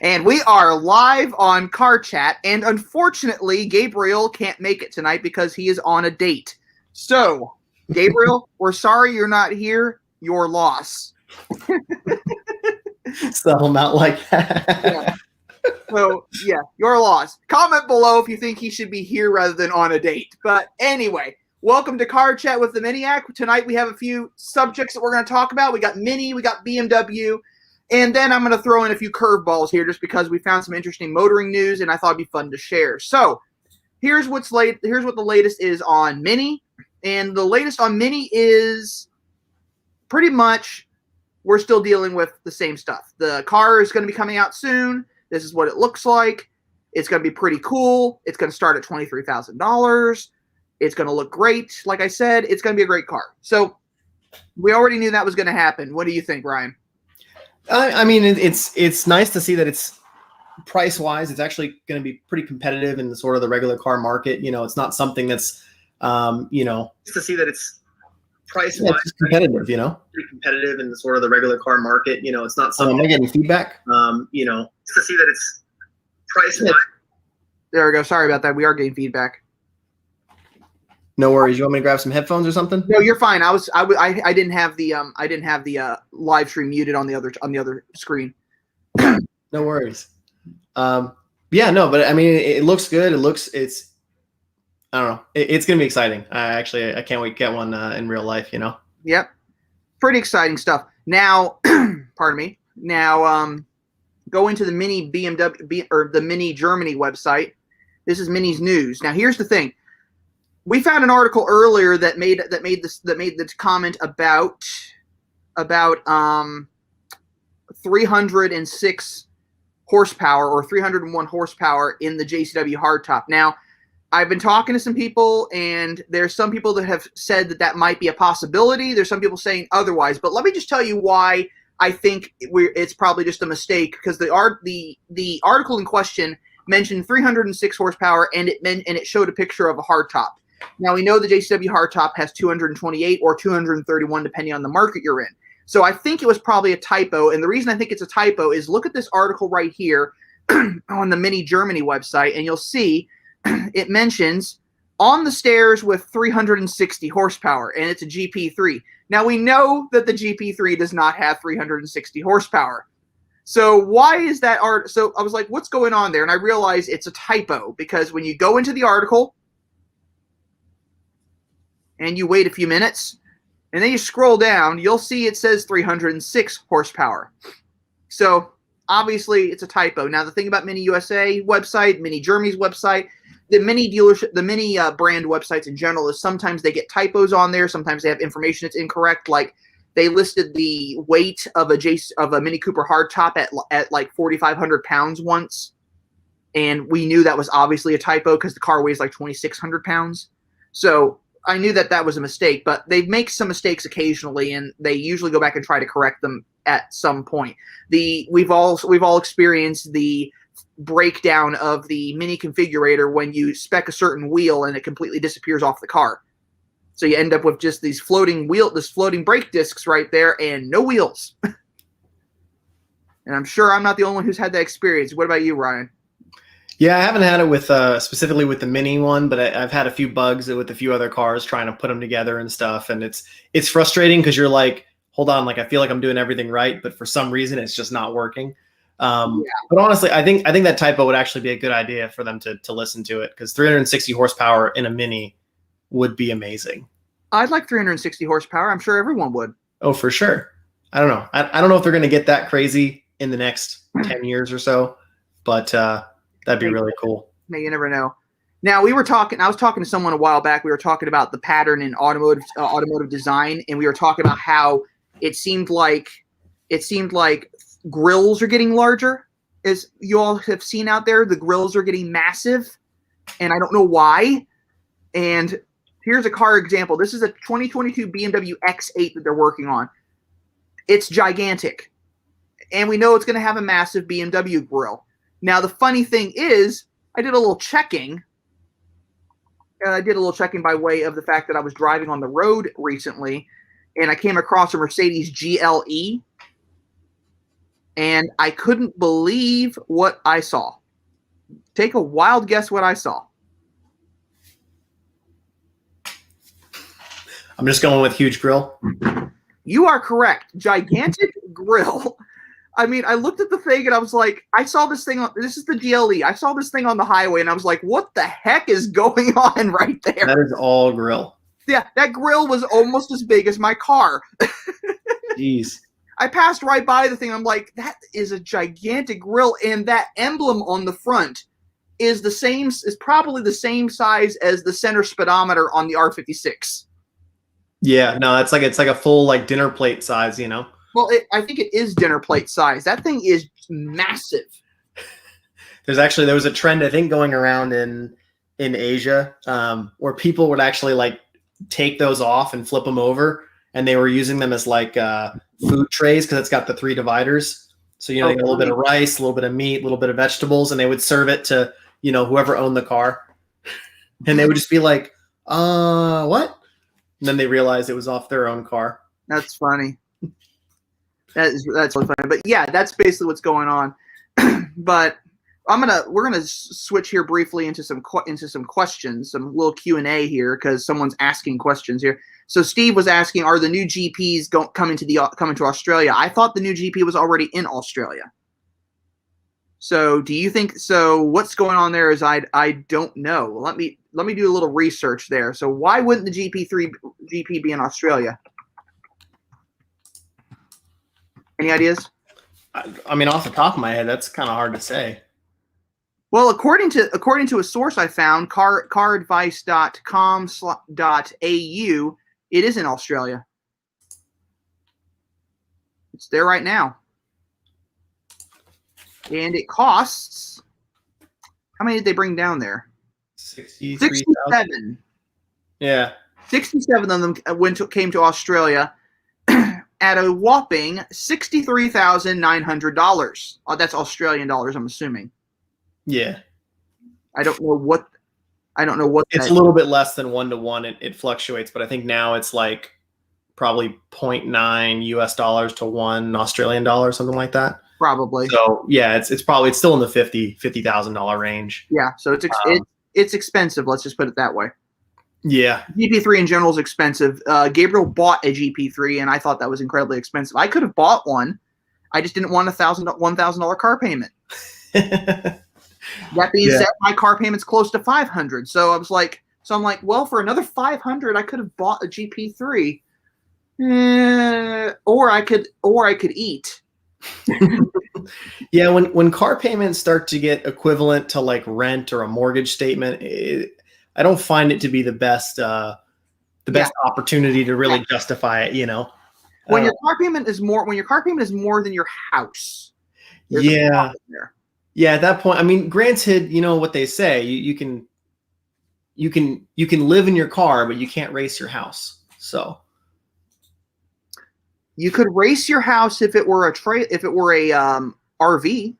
And we are live on Car Chat, and unfortunately, Gabriel can't make it tonight because he is on a date. So, Gabriel, we're sorry you're not here. Your loss. Settle him out like that. Yeah. So, yeah, your loss. Comment below if you think he should be here rather than on a date. But anyway, welcome to Car Chat with the Miniac. Tonight we have a few subjects that we're going to talk about. We got Mini, we got BMW, and then I'm going to throw in a few curveballs here just because we found some interesting motoring news and I thought it'd be fun to share. So, here's what the latest is on Mini. And the latest on Mini is pretty much we're still dealing with the same stuff. The car is going to be coming out soon. This is what it looks like. It's going to be pretty cool. It's going to start at $23,000. It's going to look great. Like I said, it's going to be a great car. So we already knew that was going to happen. What do you think, Ryan? I mean, it's nice to see that it's price-wise, it's actually going to be pretty competitive in the sort of the regular car market. You know, it's not something that's, just to see that it's price-wise competitive, pretty competitive in the sort of the regular car market. You know, it's not something. Am I getting feedback? Just to see that it's price-wise. There we go. Sorry about that. We are getting feedback. No worries. You want me to grab some headphones or something? No, you're fine. I didn't have the live stream muted on the other screen. No worries. Yeah, no, but I mean, it looks good. I don't know. It's going to be exciting. I can't wait to get one in real life, Yep. Pretty exciting stuff. Now, pardon me. Now, go into the Mini BMW or the Mini Germany website. This is Mini's news. Now, here's the thing. We found an article earlier that made this comment about 306 horsepower or 301 horsepower in the JCW hardtop. Now, I've been talking to some people, and there's some people that have said that might be a possibility. There's some people saying otherwise. But let me just tell you why I think it's probably just a mistake, because the article in question mentioned 306 horsepower, and it showed a picture of a hardtop. Now, we know the JCW hardtop has 228 or 231, depending on the market you're in. So I think it was probably a typo, and the reason I think it's a typo is look at this article right here on the Mini Germany website, and you'll see it mentions on the stairs with 360 horsepower, and it's a GP3. Now, we know that the GP3 does not have 360 horsepower. So why is that art? So I was like, what's going on there? And I realized it's a typo, because when you go into the article and you wait a few minutes, and then you scroll down, you'll see it says 306 horsepower. So obviously it's a typo. Now, the thing about Mini USA website, Mini Germany's website, the Mini dealership, the Mini brand websites in general, is sometimes they get typos on there. Sometimes they have information that's incorrect. Like they listed the weight of a Mini Cooper hardtop at like 4,500 pounds once, and we knew that was obviously a typo because the car weighs like 2,600 pounds. So I knew that was a mistake, but they make some mistakes occasionally, and they usually go back and try to correct them at some point. We've all experienced the breakdown of the Mini configurator when you spec a certain wheel and it completely disappears off the car. So you end up with just these floating brake discs right there and no wheels. And I'm sure I'm not the only one who's had that experience. What about you, Ryan? Yeah, I haven't had it with specifically with the Mini one, but I've had a few bugs with a few other cars trying to put them together and stuff, and it's frustrating because you're like, hold on, like I feel like I'm doing everything right, but for some reason it's just not working. But honestly, I think that typo would actually be a good idea for them to listen to it, because 360 horsepower in a Mini would be amazing. I'd like 360 horsepower. I'm sure everyone would. Oh, for sure. I don't know. I don't know if they're going to get that crazy in the next 10 years or so, but that'd be really cool. You never know. Now, I was talking to someone a while back. We were talking about the pattern in automotive design, and we were talking about how it seemed like grills are getting larger. As you all have seen out there, the grills are getting massive, and I don't know why. And here's a car example. This is a 2022 BMW X8 that they're working on. It's gigantic, and we know it's going to have a massive BMW grill. Now, the funny thing is, I did a little checking. I did a little checking by way of the fact that I was driving on the road recently, and I came across a Mercedes GLE. and I couldn't believe what I saw. Take a wild guess what I saw. I'm just going with huge grill. You are correct. Gigantic grill. I mean, I looked at the thing and I was like, I saw this thing. This is the GLE. I saw this thing on the highway and I was like, what the heck is going on right there? That is all grill. Yeah, that grill was almost as big as my car. Jeez. I passed right by the thing. I'm like, that is a gigantic grill, and that emblem on the front is probably the same size as the center speedometer on the R56. Yeah, no, it's like a full like dinner plate size, you know. Well, I think it is dinner plate size. That thing is massive. There was a trend I think going around in Asia where people would actually like take those off and flip them over, and they were using them as like food trays because it's got the 3 dividers. So they got a little bit of rice, a little bit of meat, a little bit of vegetables, and they would serve it to whoever owned the car, and they would just be like, what? And then they realized it was off their own car. That's funny. That's really funny. But yeah, that's basically what's going on. But we're gonna switch here briefly into some questions, some little Q&A here because someone's asking questions here. So Steve was asking, are the new GPs coming to Australia? I thought the new GP was already in Australia. So do you think so? What's going on there is I don't know. Let me do a little research there. So why wouldn't the GP be in Australia? Any ideas? I mean, off the top of my head, that's kind of hard to say. Well, according to a source I found, caradvice.com.au, it is in Australia. It's there right now. And it costs, how many did they bring down there? 67. Yeah. 67 of them came to Australia at a whopping $63,900. That's Australian dollars, I'm assuming. Yeah. I don't know what it's a little bit less than 1-to-1. It fluctuates, but I think now it's like probably 0.9 US dollars to 1 Australian dollar, something like that. Probably. So yeah, it's still in the $50,000 range. Yeah, so it's expensive. Let's just put it that way. Yeah, GP3 in general is expensive. Gabriel bought a GP3, and I thought that was incredibly expensive. I could have bought one. I just didn't want $1,000 car payment. That being said, my car payment's close to $500. So I'm like, well, for another $500, I could have bought a GP3, or I could eat. Yeah, when car payments start to get equivalent to like rent or a mortgage statement, I don't find it to be the best opportunity to really justify it. When your car payment is more than your house. Yeah. Yeah, at that point, I mean, granted, you know what they say, you can live in your car, but you can't race your house. So you could race your house if it were a RV.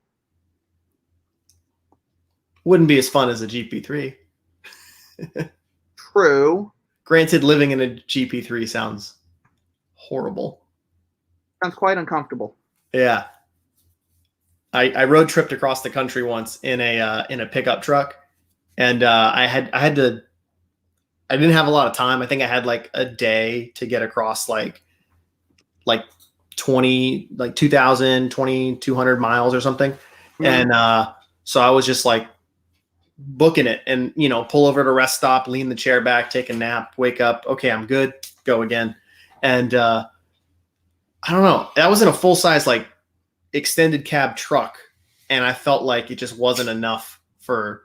Wouldn't be as fun as a GP3. True. Granted, living in a GP3 sounds horrible. Sounds quite uncomfortable. Yeah. I road tripped across the country once in a pickup truck, and I didn't have a lot of time. I think I had like a day to get across like 2,200 miles or something. Mm-hmm. And so I was just like booking it and, pull over at a rest stop, lean the chair back, take a nap, wake up. Okay, I'm good. Go again. And I don't know. That was in a full size, like, extended cab truck, and I felt like it just wasn't enough for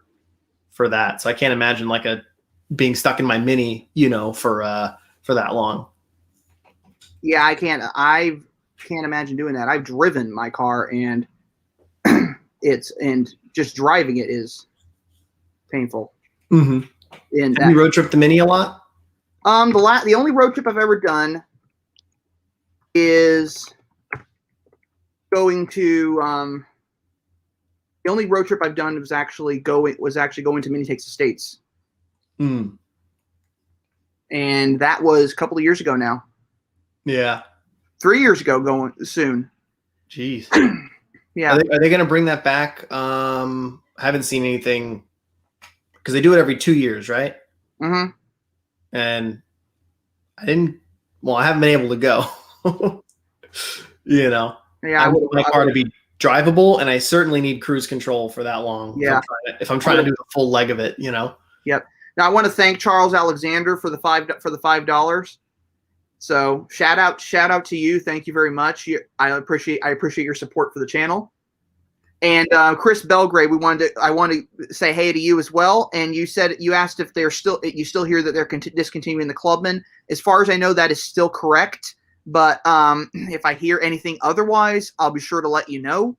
that. So I can't imagine like being stuck in my Mini, for that long. Yeah, I can't imagine doing that. I've driven my car, and just driving it is painful. Mm-hmm. And have you road tripped the Mini a lot? The only road trip I've ever done is going to the only road trip I've done was actually going to Miniac Estates. Mm. And that was a couple of years ago now. Yeah. 3 years ago, going soon. Jeez. Yeah. Are they going to bring that back? I haven't seen anything because they do it every 2 years, right? Mm-hmm. And I haven't been able to go. You know, Yeah, I want my car to be drivable, and I certainly need cruise control for that long. Yeah. If I'm trying to do the full leg of it, you know. Yep. Now I want to thank Charles Alexander for the $5. So shout out to you. Thank you very much. I appreciate your support for the channel. And Chris Belgrade, I want to say hey to you as well. And you asked if you still hear that they're discontinuing the Clubman. As far as I know, that is still correct. But if I hear anything otherwise, I'll be sure to let you know.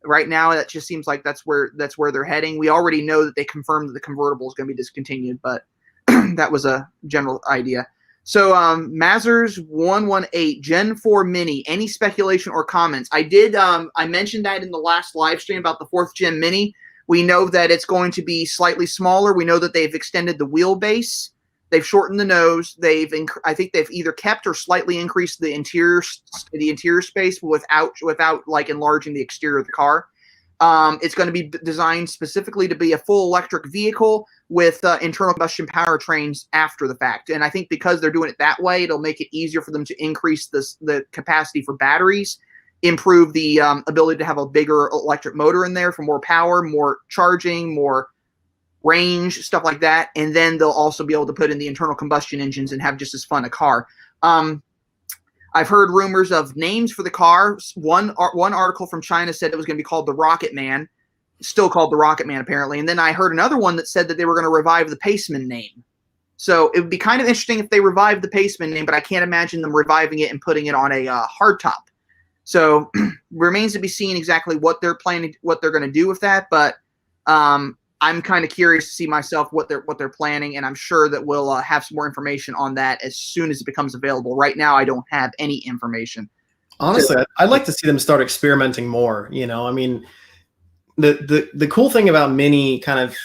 Right now, that just seems like that's where they're heading. We already know that they confirmed that the convertible is going to be discontinued, but that was a general idea. So Mazers 118 Gen 4 Mini. Any speculation or comments? I mentioned that in the last live stream about the 4th Gen Mini. We know that it's going to be slightly smaller. We know that they've extended the wheelbase. They've shortened the nose. I think they've either kept or slightly increased the interior space without like enlarging the exterior of the car. It's going to be designed specifically to be a full electric vehicle with internal combustion powertrains after the fact. And I think because they're doing it that way, it'll make it easier for them to increase the capacity for batteries, improve the ability to have a bigger electric motor in there for more power, more charging, more range, stuff like that. And then they'll also be able to put in the internal combustion engines and have just as fun a car. I've heard rumors of names for the car. One article from China said it was going to be called the Rocket Man, still called the Rocket Man apparently. And then I heard another one that said that they were going to revive the Paceman name. So it would be kind of interesting if they revived the Paceman name, but I can't imagine them reviving it and putting it on a hardtop. So remains to be seen exactly what they're planning, what they're going to do with that. But I'm kind of curious to see myself what they're planning, and I'm sure that we'll have some more information on that as soon as it becomes available. Right now, I don't have any information. Honestly, I'd like to see them start experimenting more. You know, I mean, the cool thing about Mini, kind of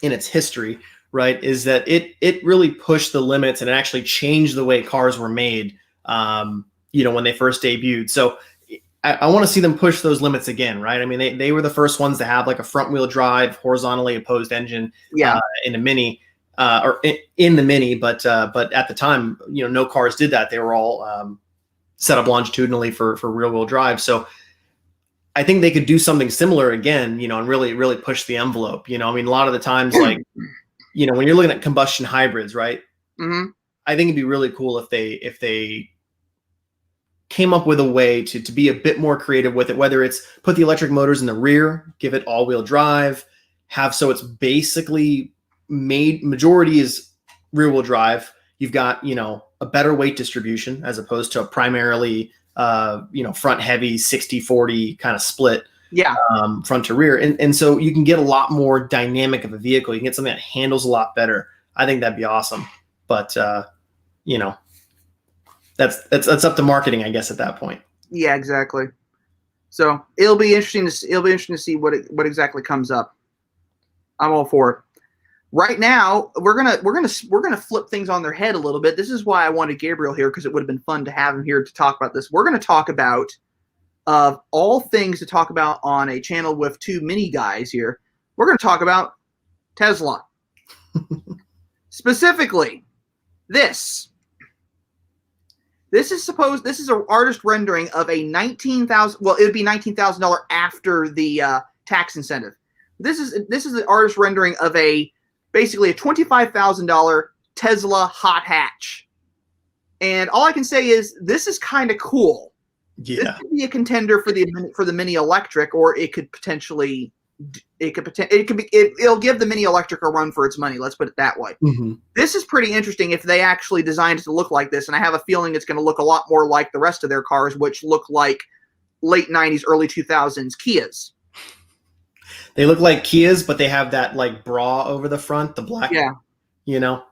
in its history, right, is that it really pushed the limits and it actually changed the way cars were made. You know, when they first debuted. So I want to see them push those limits again, right? I mean, they were the first ones to have like a front wheel drive, horizontally opposed engine in a Mini, or in the Mini. But at the time, you know, no cars did that. They were all set up longitudinally for rear wheel drive. So I think they could do something similar again, you know, and really push the envelope. You know, I mean, a lot of the times, like, you know, when you're looking at combustion hybrids, right? Mm-hmm. I think it'd be really cool if they came up with a way to be a bit more creative with it, whether it's put the electric motors in the rear, give it all-wheel drive, have so it's basically majority is rear-wheel drive. You've got, you know, a better weight distribution as opposed to a primarily, you know, front-heavy 60-40 kind of split, front to rear. And so you can get a lot more dynamic of a vehicle. You can get something that handles a lot better. I think that'd be awesome. But, you know, that's up to marketing, I guess, at that point. Yeah, exactly. So it'll be interesting to see what exactly comes up. I'm all for it. Right now, we're gonna flip things on their head a little bit. This is why I wanted Gabriel here, because it would have been fun to have him here to talk about this. We're gonna talk about all things to talk about on a channel with two mini guys here. We're gonna talk about Tesla. Specifically, this is an artist rendering of a $19,000. Well, it would be $19,000 after the tax incentive. This is an artist rendering of basically a $25,000 Tesla hot hatch. And all I can say is this is kind of cool. Yeah, this could be a contender for the Mini Electric, or it could potentially. It'll give the Mini Electric a run for its money. Let's put it that way. Mm-hmm. This is pretty interesting if they actually designed it to look like this, and I have a feeling it's going to look a lot more like the rest of their cars, which look like late 90s, early 2000s Kias. They look like Kias, but they have that like bra over the front, the black, you know,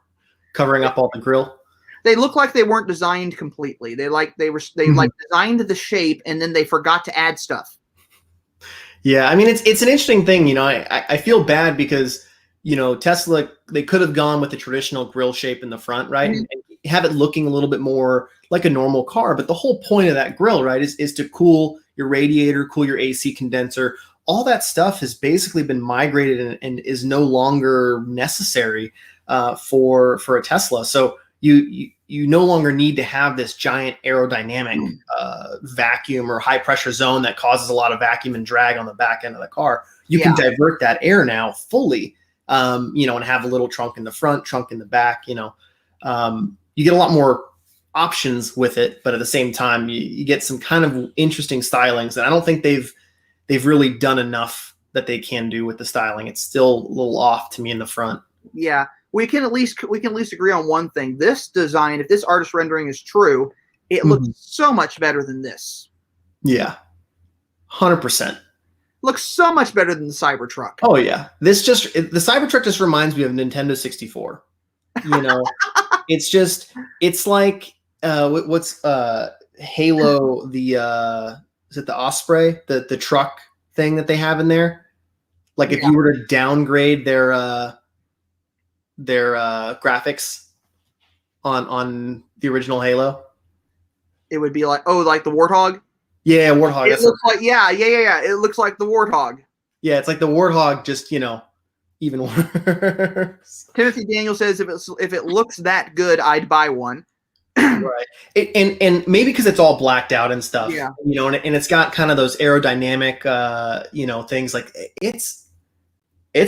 covering up all the grille. They look like they weren't designed completely. They designed the shape and then they forgot to add stuff. Yeah, I mean, it's an interesting thing. You know, I feel bad because, you know, Tesla, they could have gone with the traditional grille shape in the front, right? Mm-hmm. And have it looking a little bit more like a normal car. But the whole point of that grille, right, is to cool radiator, cool your AC condenser. All that stuff has basically been migrated and is no longer necessary for a Tesla. So you no longer need to have this giant aerodynamic vacuum or high pressure zone that causes a lot of vacuum and drag on the back end of the car. You can divert that air now fully, and have a little trunk in the front, trunk in the back. You get a lot more options with it, but at the same time, you get some kind of interesting stylings. And I don't think they've really done enough that they can do with the styling. It's still a little off to me in the front. Yeah. We can at least agree on one thing. This design, if this artist rendering is true, it looks so much better than this. Yeah. 100%. Looks so much better than the Cybertruck. Oh yeah. The Cybertruck just reminds me of Nintendo 64. It's like what's Halo, is it the Osprey, the truck thing that they have in there? Like if you were to downgrade their graphics on the original Halo, it would be like the Warthog. Yeah, Warthog. It looks like It looks like the Warthog. Yeah, it's like the Warthog, just even worse. Timothy Daniel says if it looks that good, I'd buy one. Right. And maybe because it's all blacked out and stuff. Yeah. And it's got kind of those aerodynamic things. Like it's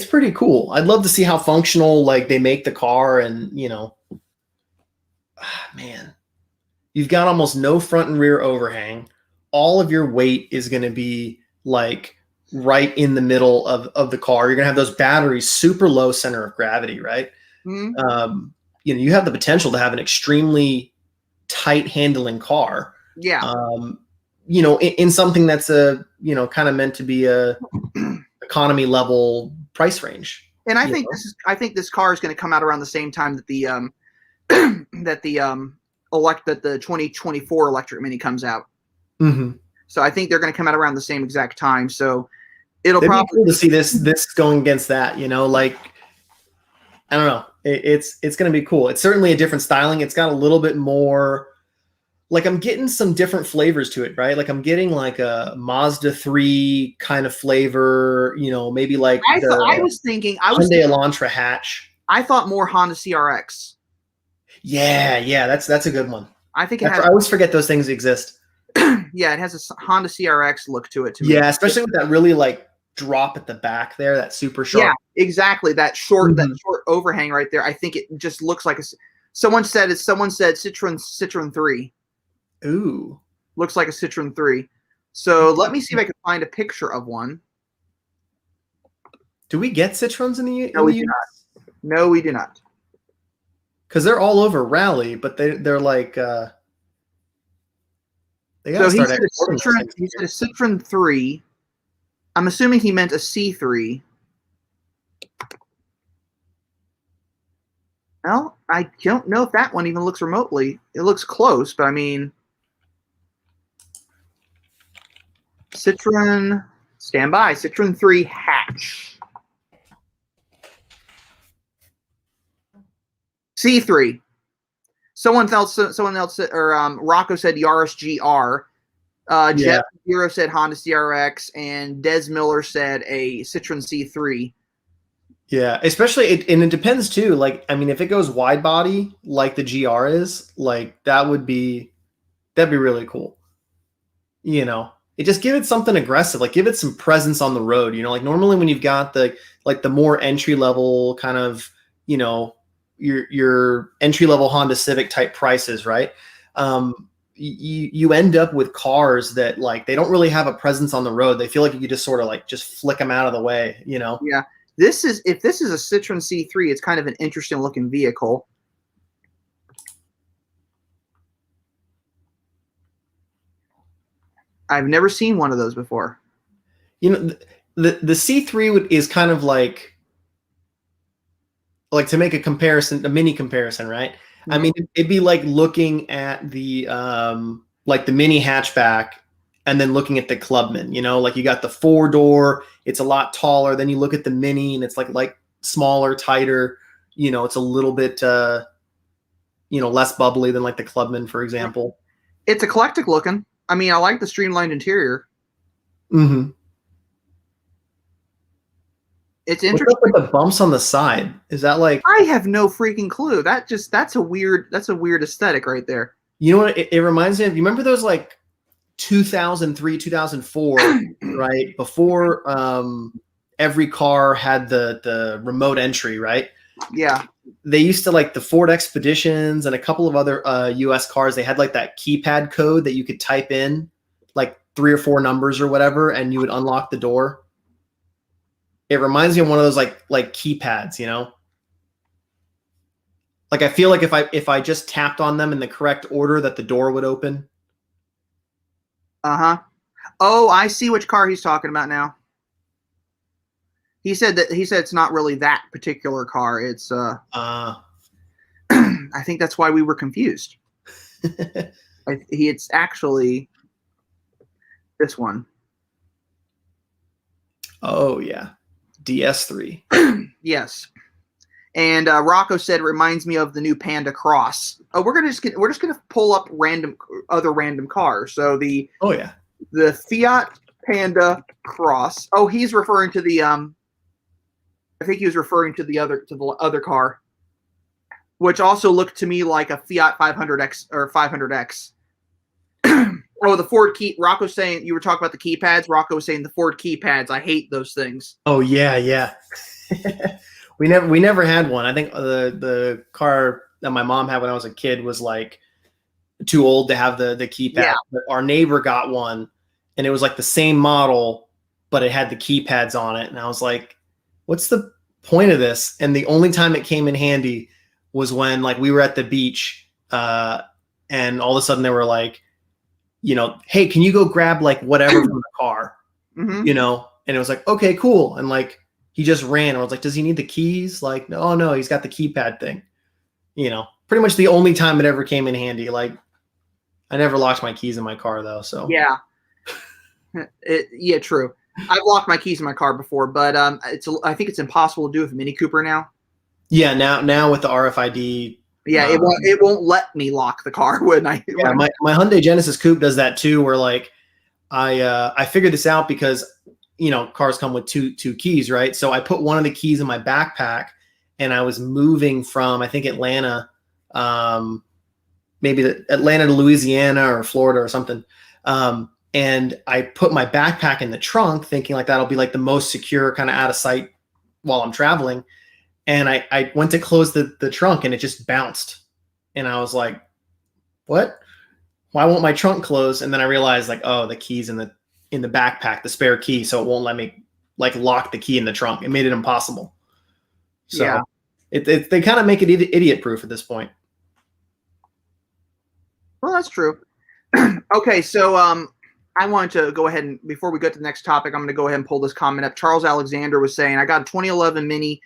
pretty cool. I'd love to see how functional they make the car, and man, you've got almost no front and rear overhang. All of your weight is going to be right in the middle of the car. You're going to have those batteries super low center of gravity, right? Mm-hmm. You have the potential to have an extremely tight handling car. Yeah. In something that's kind of meant to be a economy level price range. And I think this car is going to come out around the same time that the that the 2024 electric Mini comes out. Mm-hmm. So I think they're going to come out around the same exact time. So it'd probably be cool to see this going against that. I don't know. It's going to be cool. It's certainly a different styling. It's got a little bit more. I'm getting some different flavors to it, right? I'm getting a Mazda 3 kind of flavor, maybe I was thinking Hyundai Elantra hatch. I thought more Honda CRX. Yeah, that's a good one. I think I always forget those things exist. Yeah, it has a Honda CRX look to it. Yeah, especially with that really drop at the back there, that super sharp. Yeah, exactly. That short overhang right there. I think it just looks like someone said Citroen 3. Ooh. Looks like a Citroen 3. So let me see if I can find a picture of one. Do we get Citroens in the U.S.? No, we do not. No, we do not. Because they're all over Rally, but they're they gotta start he said a Citroen 3. I'm assuming he meant a C3. Well, I don't know if that one even looks remotely. It looks close, but I mean, Citroen, stand by, Citroen 3 hatch. C3. Someone else, or Rocco said Yaris GR. Jeff Zero said Honda CRX, and Des Miller said a Citroen C3. Yeah, especially it depends too. If it goes wide body like the GR is, that'd be really cool. It just give it something aggressive, give it some presence on the road. Normally when you've got the more entry level kind of, your entry level Honda Civic type prices, right? You end up with cars that they don't really have a presence on the road. They feel like you could just sort of just flick them out of the way, Yeah. If this is a Citroen C3, it's kind of an interesting looking vehicle. I've never seen one of those before. The C3 is kind of like to make a mini comparison, right? Mm-hmm. I mean, it'd be like looking at the the mini hatchback and then looking at the Clubman, you got the 4-door, it's a lot taller. Then you look at the Mini and it's like smaller, tighter, it's a little bit, less bubbly than the Clubman, for example. It's eclectic looking. I mean, I like the streamlined interior. Mm-hmm. It's What's interesting. up with the bumps on the side? Is that like, I have no freaking clue. That's a weird aesthetic right there. you know what it reminds me of? You remember those like 2003, 2004, right? Before every car had the remote entry, right? Yeah. They used to like the Ford Expeditions and a couple of other US cars, they had like that keypad code that you could type in like 3 or 4 numbers or whatever, and you would unlock the door. It reminds me of one of those like keypads, you know? Like I feel like if I just tapped on them in the correct order that the door would open. Uh-huh. Oh, I see which car he's talking about now. He said it's not really that particular car. It's I think that's why we were confused. It's actually this one. Oh yeah. DS3. Yes. And Rocco said it reminds me of the new Panda Cross. Oh, we're just gonna pull up other random cars. So the Fiat Panda Cross. Oh, he's referring to the I think he was referring to the other car, which also looked to me like a Fiat 500X or 500X. Oh, the Ford key. Rocco's saying you were talking about the keypads. Rocco was saying the Ford keypads. I hate those things. Oh yeah. We never had one. I think the car that my mom had when I was a kid was like too old to have the keypad. Yeah. But our neighbor got one, and it was like the same model, but it had the keypads on it. And I was like, what's the point of this? And the only time it came in handy was when like we were at the beach, and all of a sudden they were like, you know, hey, can you go grab like whatever from the car? Mm-hmm. You know, and it was like, okay, cool. And like he just ran. I was like, does he need the keys? Like, no, he's got the keypad thing. You know, pretty much the only time it ever came in handy. Like, I never locked my keys in my car though. So yeah, yeah, true. I've locked my keys in my car before, but I think it's impossible to do with a Mini Cooper now. Yeah, now with the RFID. Yeah, it won't let me lock the car when I. Yeah, my Hyundai Genesis Coupe does that too. Where like I figured this out because you know cars come with two keys, right? So I put one of the keys in my backpack, and I was moving from I think Atlanta, maybe Atlanta to Louisiana or Florida or something. And I put my backpack in the trunk, thinking like that'll be like the most secure, kind of out of sight while I'm traveling. And I went to close the trunk, and it just bounced. And I was like, what? Why won't my trunk close? And then I realized like, oh, the key's in the backpack, the spare key, so it won't let me like lock the key in the trunk. It made it impossible. So yeah. They kind of make it idiot proof at this point. Well, that's true. Okay, so I wanted to go ahead and before we get to the next topic, I'm going to go ahead and pull this comment up. Charles Alexander was saying, I got a 2011 Mini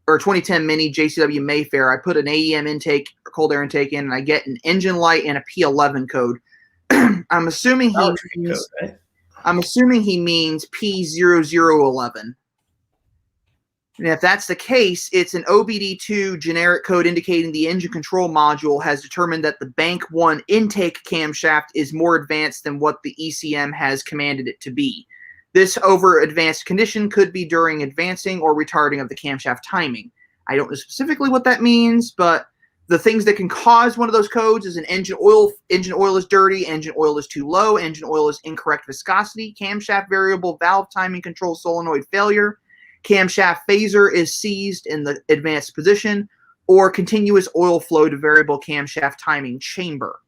or 2010 Mini JCW Mayfair. I put an AEM intake, or cold air intake in, and I get an engine light and a P11 code. I'm assuming he means P0011. And if that's the case, it's an OBD2 generic code indicating the engine control module has determined that the Bank 1 intake camshaft is more advanced than what the ECM has commanded it to be. This over-advanced condition could be during advancing or retarding of the camshaft timing. I don't know specifically what that means, but the things that can cause one of those codes is an engine oil is dirty, engine oil is too low, engine oil is incorrect viscosity, camshaft variable, valve timing control solenoid failure, camshaft phaser is seized in the advanced position, or continuous oil flow to variable camshaft timing chamber.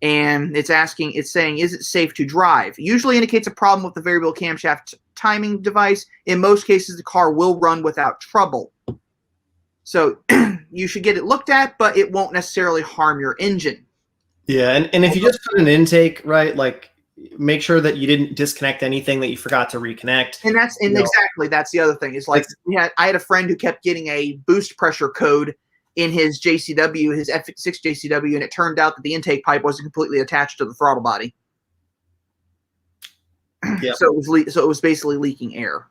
And it's saying, is it safe to drive? Usually indicates a problem with the variable camshaft timing device. In most cases, the car will run without trouble. So you should get it looked at, but it won't necessarily harm your engine. Yeah, and if you just put an intake, right, like make sure that you didn't disconnect anything that you forgot to reconnect. And exactly, that's the other thing. It's like I had a friend who kept getting a boost pressure code in his JCW, his F6 JCW, and it turned out that the intake pipe wasn't completely attached to the throttle body. Yep. So it was basically leaking air.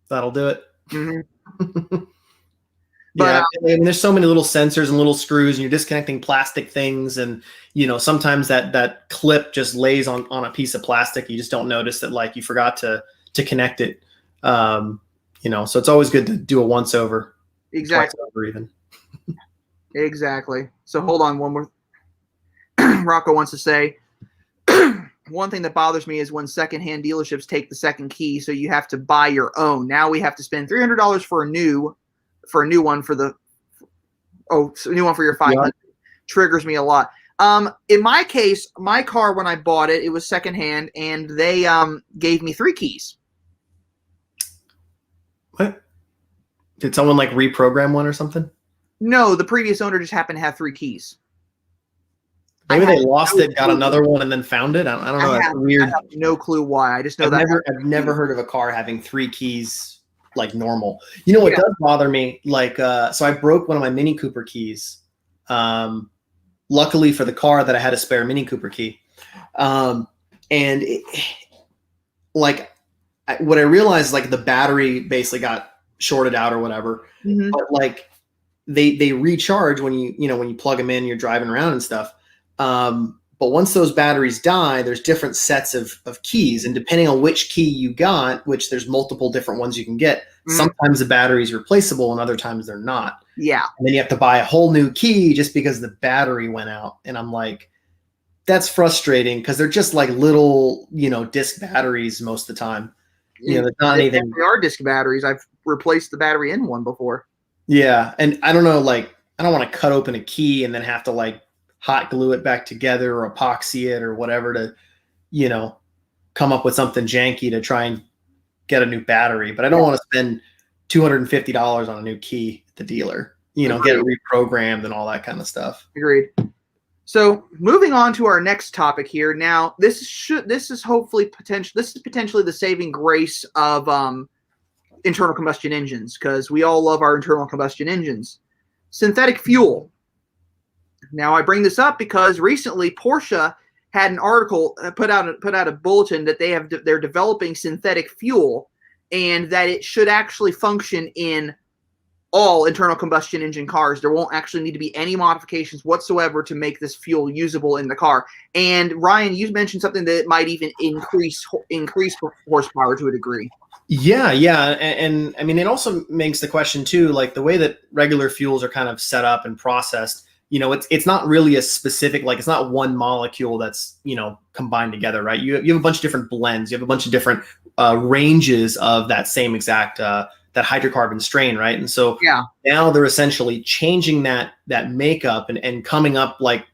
That'll do it. Mm-hmm. But Yeah, and there's so many little sensors and little screws, and you're disconnecting plastic things, and sometimes that clip just lays on a piece of plastic. You just don't notice that, like, you forgot to connect it. So it's always good to do a once over, exactly, twice over even. exactly. So hold on, one more. Rocco wants to say, one thing that bothers me is when secondhand dealerships take the second key, so you have to buy your own. Now we have to spend $300 for a new one for the new one for your 500. Triggers me a lot. In my case, my car, when I bought it, it was secondhand, and they gave me 3 keys. What? Did someone like reprogram one or something? No, the previous owner just happened to have 3 keys. Maybe they lost it, got another one, and then found it. I don't know. That's weird. I have no clue why. I just know I've never heard of a car having 3 keys like normal. You know what does bother me? Like, so I broke one of my Mini Cooper keys. Luckily for the car that I had a spare Mini Cooper key. And what I realized is, like, the battery basically got shorted out or whatever. Mm-hmm. But like they recharge when you plug them in, you're driving around and stuff. But once those batteries die, there's different sets of keys, and depending on which key you got, which there's multiple different ones you can get, sometimes the battery is replaceable and other times they're not. Yeah. And then you have to buy a whole new key just because the battery went out. And I'm like, that's frustrating, because they're just like little, disc batteries most of the time. There's not anything. They are disc batteries. I've replaced the battery in one before. Yeah. And I don't know, like, I don't want to cut open a key and then have to, like, hot glue it back together or epoxy it or whatever to, come up with something janky to try and get a new battery. But I don't want to spend $250 on a new key at the dealer, get it reprogrammed and all that kind of stuff. Agreed. So moving on to our next topic here. Now, this is potentially the saving grace of internal combustion engines, because we all love our internal combustion engines. Synthetic fuel. Now, I bring this up because recently Porsche had an article put out a bulletin that they're developing synthetic fuel, and that it should actually function in all internal combustion engine cars. There won't actually need to be any modifications whatsoever to make this fuel usable in the car. And Ryan, you mentioned something that might even increase horsepower to a degree. Yeah. And I mean, it also makes the question too, like the way that regular fuels are kind of set up and processed, it's not really a specific, like, it's not one molecule that's, combined together, right? You have a bunch of different blends. You have a bunch of different ranges of that same exact, that hydrocarbon strain, right? And so now they're essentially changing that makeup and coming up, like,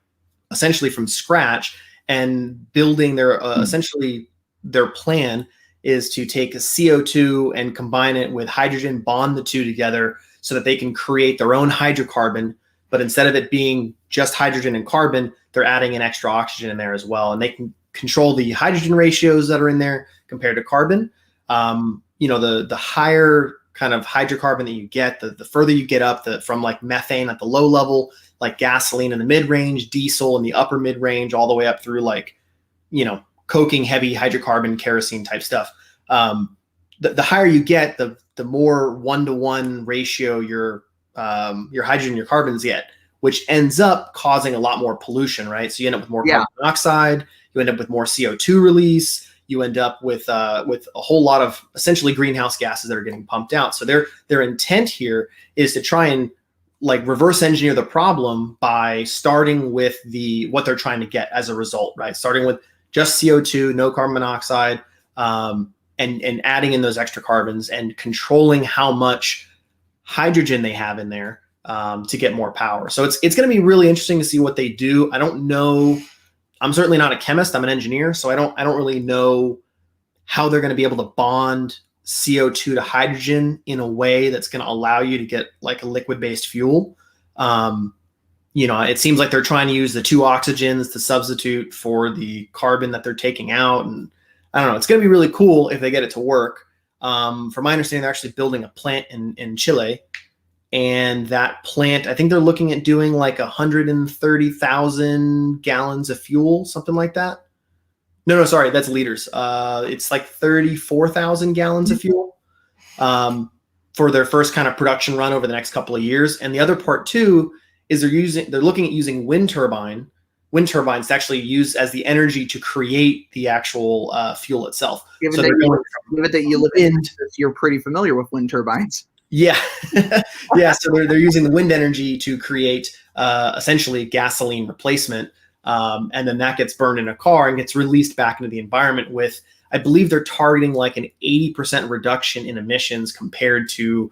essentially from scratch, and building their essentially their plan is to take a CO2 and combine it with hydrogen, bond the two together so that they can create their own hydrocarbon. But instead of it being just hydrogen and carbon, they're adding an extra oxygen in there as well. And they can control the hydrogen ratios that are in there compared to carbon. The higher kind of hydrocarbon that you get, the further you get up from, like, methane at the low level, like gasoline in the mid-range, diesel in the upper mid-range, all the way up through, like, coking heavy hydrocarbon, kerosene type stuff. The higher you get, the more 1-to-1 ratio your hydrogen and your carbons get, which ends up causing a lot more pollution, right? So you end up with more carbon monoxide, you end up with more CO2 release, you end up with a whole lot of essentially greenhouse gases that are getting pumped out. So their intent here is to try and, like, reverse engineer the problem by starting with what they're trying to get as a result, right? Starting with just CO2, no carbon monoxide, and adding in those extra carbons and controlling how much hydrogen they have in there to get more power. So it's going to be really interesting to see what they do. I don't know. I'm certainly not a chemist. I'm an engineer, so I don't really know how they're going to be able to bond CO2 to hydrogen in a way that's going to allow you to get, like, a liquid-based fuel. It seems like they're trying to use the 2 oxygens to substitute for the carbon that they're taking out. And I don't know, it's going to be really cool if they get it to work. From my understanding, they're actually building a plant in Chile. And that plant, I think they're looking at doing like 130,000 gallons of fuel, something like that. No, sorry, that's liters. It's like 34,000 gallons of fuel. for their first kind of production run over the next couple of years. And the other part too is they're looking at using wind turbines to actually use as the energy to create the actual fuel itself. Given So that you live in Texas, you're pretty familiar with wind turbines. Yeah. Yeah. So they're using the wind energy to create essentially gasoline replacement. And then that gets burned in a car and gets released back into the environment with, I believe they're targeting like an 80% reduction in emissions compared to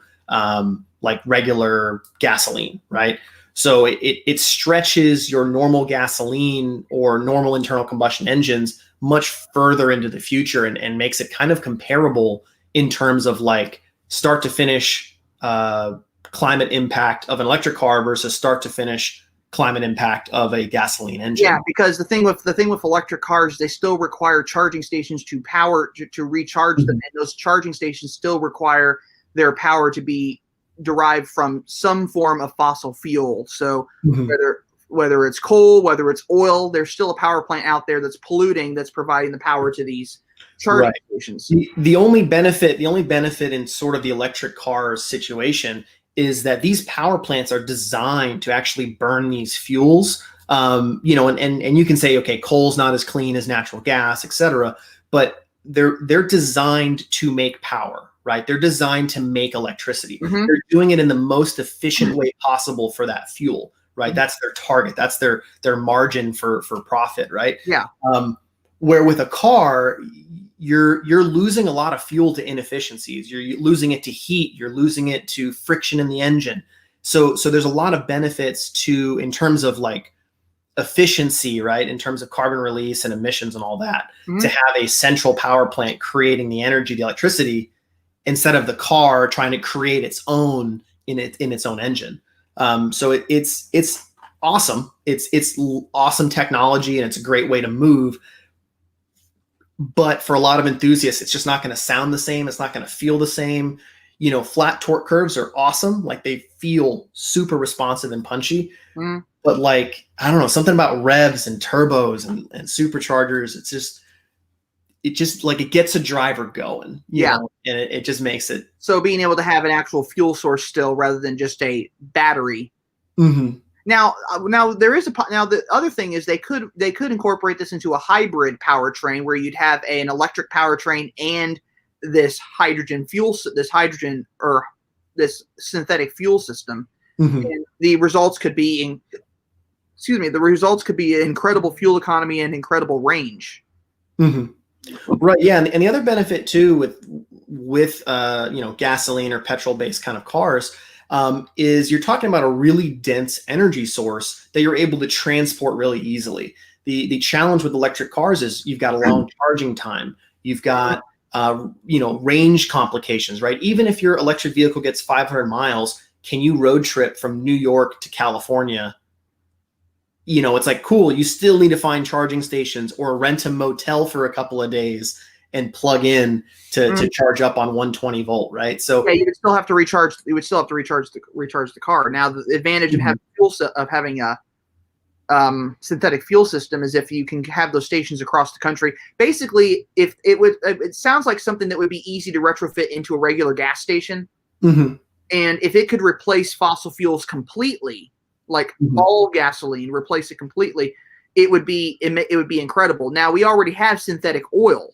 like regular gasoline, right? So it stretches your normal gasoline or normal internal combustion engines much further into the future and makes it kind of comparable in terms of like start to finish climate impact of an electric car versus start to finish climate impact of a gasoline engine. Yeah, because the thing with electric cars, they still require charging stations to recharge them, and those charging stations still require their power to be derived from some form of fossil fuel. So whether it's coal, whether it's oil, there's still a power plant out there that's polluting, that's providing the power to these charging stations. The only benefit in sort of the electric car situation is that these power plants are designed to actually burn these fuels. And you can say, okay, coal's not as clean as natural gas, et cetera, but they're designed to make power. Right? They're designed to make electricity. They're doing it in the most efficient way possible for that fuel, right? That's their target. That's their margin for profit, right? Yeah. Where with a car, you're losing a lot of fuel to inefficiencies. You're losing it to heat. You're losing it to friction in the engine. So there's a lot of benefits in terms of like efficiency, right? In terms of carbon release and emissions and all that, to have a central power plant creating the energy, the electricity, instead of the car trying to create its own in its own engine. So it's awesome. It's awesome technology and it's a great way to move. But for a lot of enthusiasts, it's just not going to sound the same. It's not going to feel the same. Flat torque curves are awesome. Like they feel super responsive and punchy. But like, I don't know, something about revs and turbos and superchargers. It just like it gets a driver going, you know, and it just makes it. So being able to have an actual fuel source still rather than just a battery. Now the other thing is they could incorporate this into a hybrid powertrain where you'd have an electric powertrain and this synthetic fuel system. And the results could be incredible fuel economy and incredible range. Right. Yeah. And the other benefit too with gasoline or petrol based kind of cars is you're talking about a really dense energy source that you're able to transport really easily. The challenge with electric cars is you've got a long charging time. You've got range complications, right? Even if your electric vehicle gets 500 miles, can you road trip from New York to California? It's like, cool, you still need to find charging stations or rent a motel for a couple of days and plug in to charge up on 120 volt, right? So yeah, you would still have to recharge. You would still have to recharge the car. Now, the advantage of having a synthetic fuel system is if you can have those stations across the country. Basically, it sounds like something that would be easy to retrofit into a regular gas station, and if it could replace fossil fuels completely. Like all gasoline, replace it completely, it would be incredible. Now we already have synthetic oil,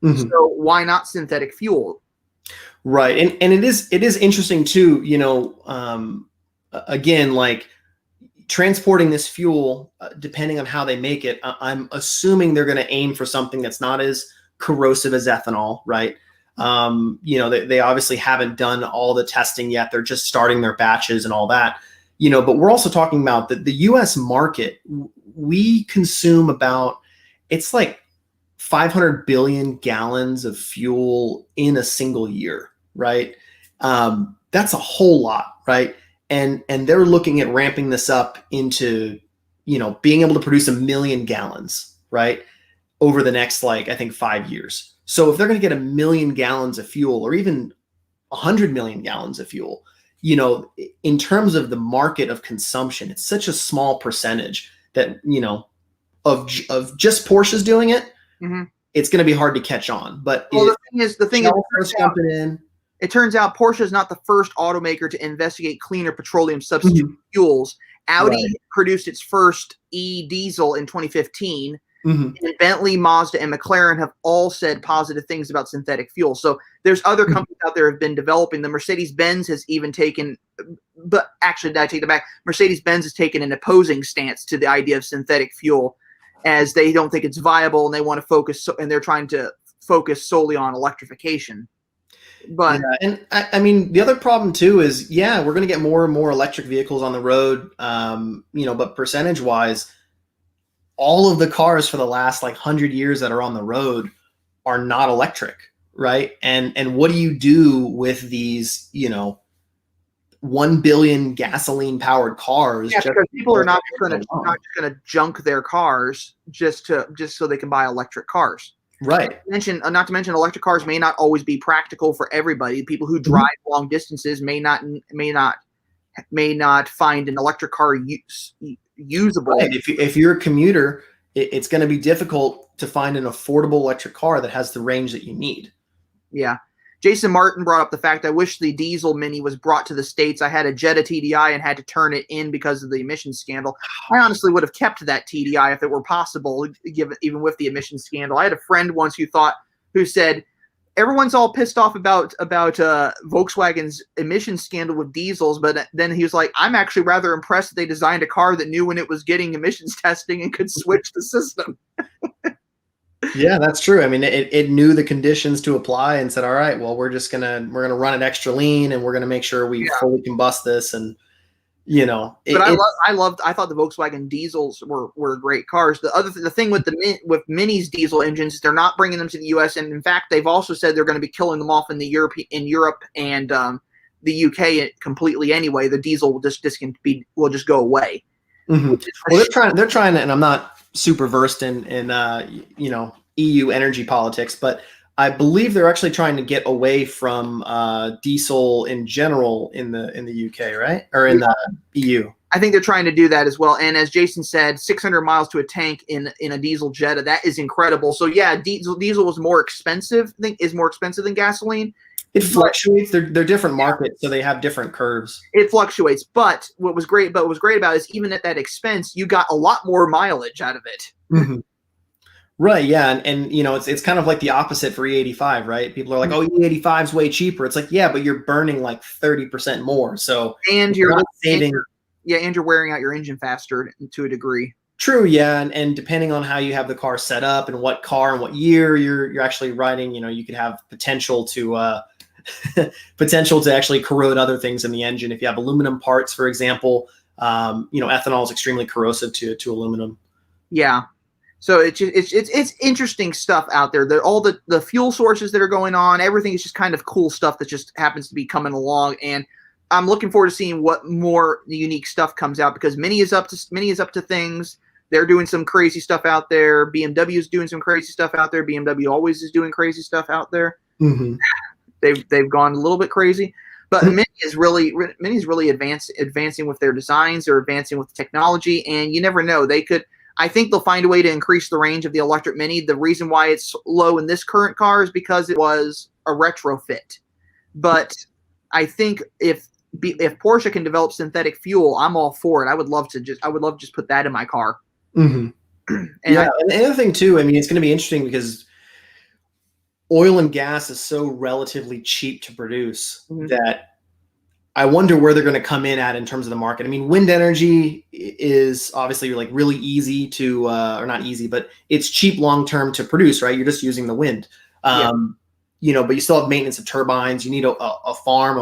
so why not synthetic fuel? Right, and it is interesting too. Again, like transporting this fuel, depending on how they make it, I'm assuming they're going to aim for something that's not as corrosive as ethanol, right? They obviously haven't done all the testing yet. They're just starting their batches and all that. But we're also talking about the U.S. market. We consume it's like 500 billion gallons of fuel in a single year, right? That's a whole lot, right? And they're looking at ramping this up into, being able to produce 1 million gallons, right? Over the next, I think 5 years. So if they're going to get 1 million gallons of fuel or even 100 million gallons of fuel, in terms of the market of consumption, it's such a small percentage that, of just Porsches doing it, it's going to be hard to catch on. But the thing is, jumping in, It turns out Porsche is not the first automaker to investigate cleaner petroleum substitute fuels. Audi produced its first e-diesel in 2015. And Bentley, Mazda, and McLaren have all said positive things about synthetic fuel. So there's other companies out there have been developing them. Mercedes-Benz has even taken, but actually, I take that back. Mercedes-Benz has taken an opposing stance to the idea of synthetic fuel, as they don't think it's viable and they want to focus, and they're trying to focus solely on electrification. But and I mean, the other problem too is, we're going to get more and more electric vehicles on the road, but percentage wise, all of the cars for the last 100 years that are on the road are not electric, right? And what do you do with these, 1 billion gasoline powered cars? Yeah, because people are not just going to junk their cars just so they can buy electric cars. Right. Not to mention, electric cars may not always be practical for everybody. People who drive long distances may not find an electric car usable. Right. If you're a commuter, it's going to be difficult to find an affordable electric car that has the range that you need. Yeah. Jason Martin brought up the fact, I wish the diesel Mini was brought to the States. I had a Jetta TDI and had to turn it in because of the emissions scandal. I honestly would have kept that TDI if it were possible, even with the emissions scandal. I had a friend once who said, everyone's all pissed off about Volkswagen's emissions scandal with diesels, but then he was like, I'm actually rather impressed that they designed a car that knew when it was getting emissions testing and could switch the system. Yeah, that's true. I mean, it knew the conditions to apply and said, all right, well, we're gonna run it extra lean and we're gonna make sure we fully combust this. And but I thought the Volkswagen diesels were great cars. The thing with Mini's diesel engines is they're not bringing them to the U.S. and in fact they've also said they're going to be killing them off in Europe and the U.K. completely anyway. The diesel will just go away. Well, they're trying to, and I'm not super versed in EU energy politics, but I believe they're actually trying to get away from diesel in general in the UK, right? Or in the EU. I think they're trying to do that as well. And as Jason said, 600 miles to a tank in a diesel Jetta, that is incredible. So yeah, diesel was more expensive. I think is more expensive than gasoline. It fluctuates. They're different markets, so they have different curves. It fluctuates. But what was great about it is even at that expense, you got a lot more mileage out of it. Right, yeah, and it's kind of like the opposite for E85, right? People are like, "Oh, E85 is way cheaper." It's like, yeah, but you're burning 30% more. So and you're not saving. And you're wearing out your engine faster to a degree. True, yeah, and depending on how you have the car set up and what car and what year you're actually riding, you could have potential to actually corrode other things in the engine. If you have aluminum parts, for example, ethanol is extremely corrosive to aluminum. Yeah. So it's interesting stuff out there. All the fuel sources that are going on, everything is just kind of cool stuff that just happens to be coming along. And I'm looking forward to seeing what more unique stuff comes out because Mini is up to things. They're doing some crazy stuff out there. BMW is doing some crazy stuff out there. BMW always is doing crazy stuff out there. They've gone a little bit crazy, but Mini's really advancing with their designs. They're advancing with the technology, and you never know. I think they'll find a way to increase the range of the electric Mini. The reason why it's low in this current car is because it was a retrofit. But I think if Porsche can develop synthetic fuel, I'm all for it. I would love to just put that in my car. And the other thing too, I mean, it's going to be interesting because oil and gas is so relatively cheap to produce that I wonder where they're going to come in in terms of the market. I mean, wind energy is obviously really easy to, or not easy, but it's cheap long-term to produce, right? You're just using the wind. But you still have maintenance of turbines. You need a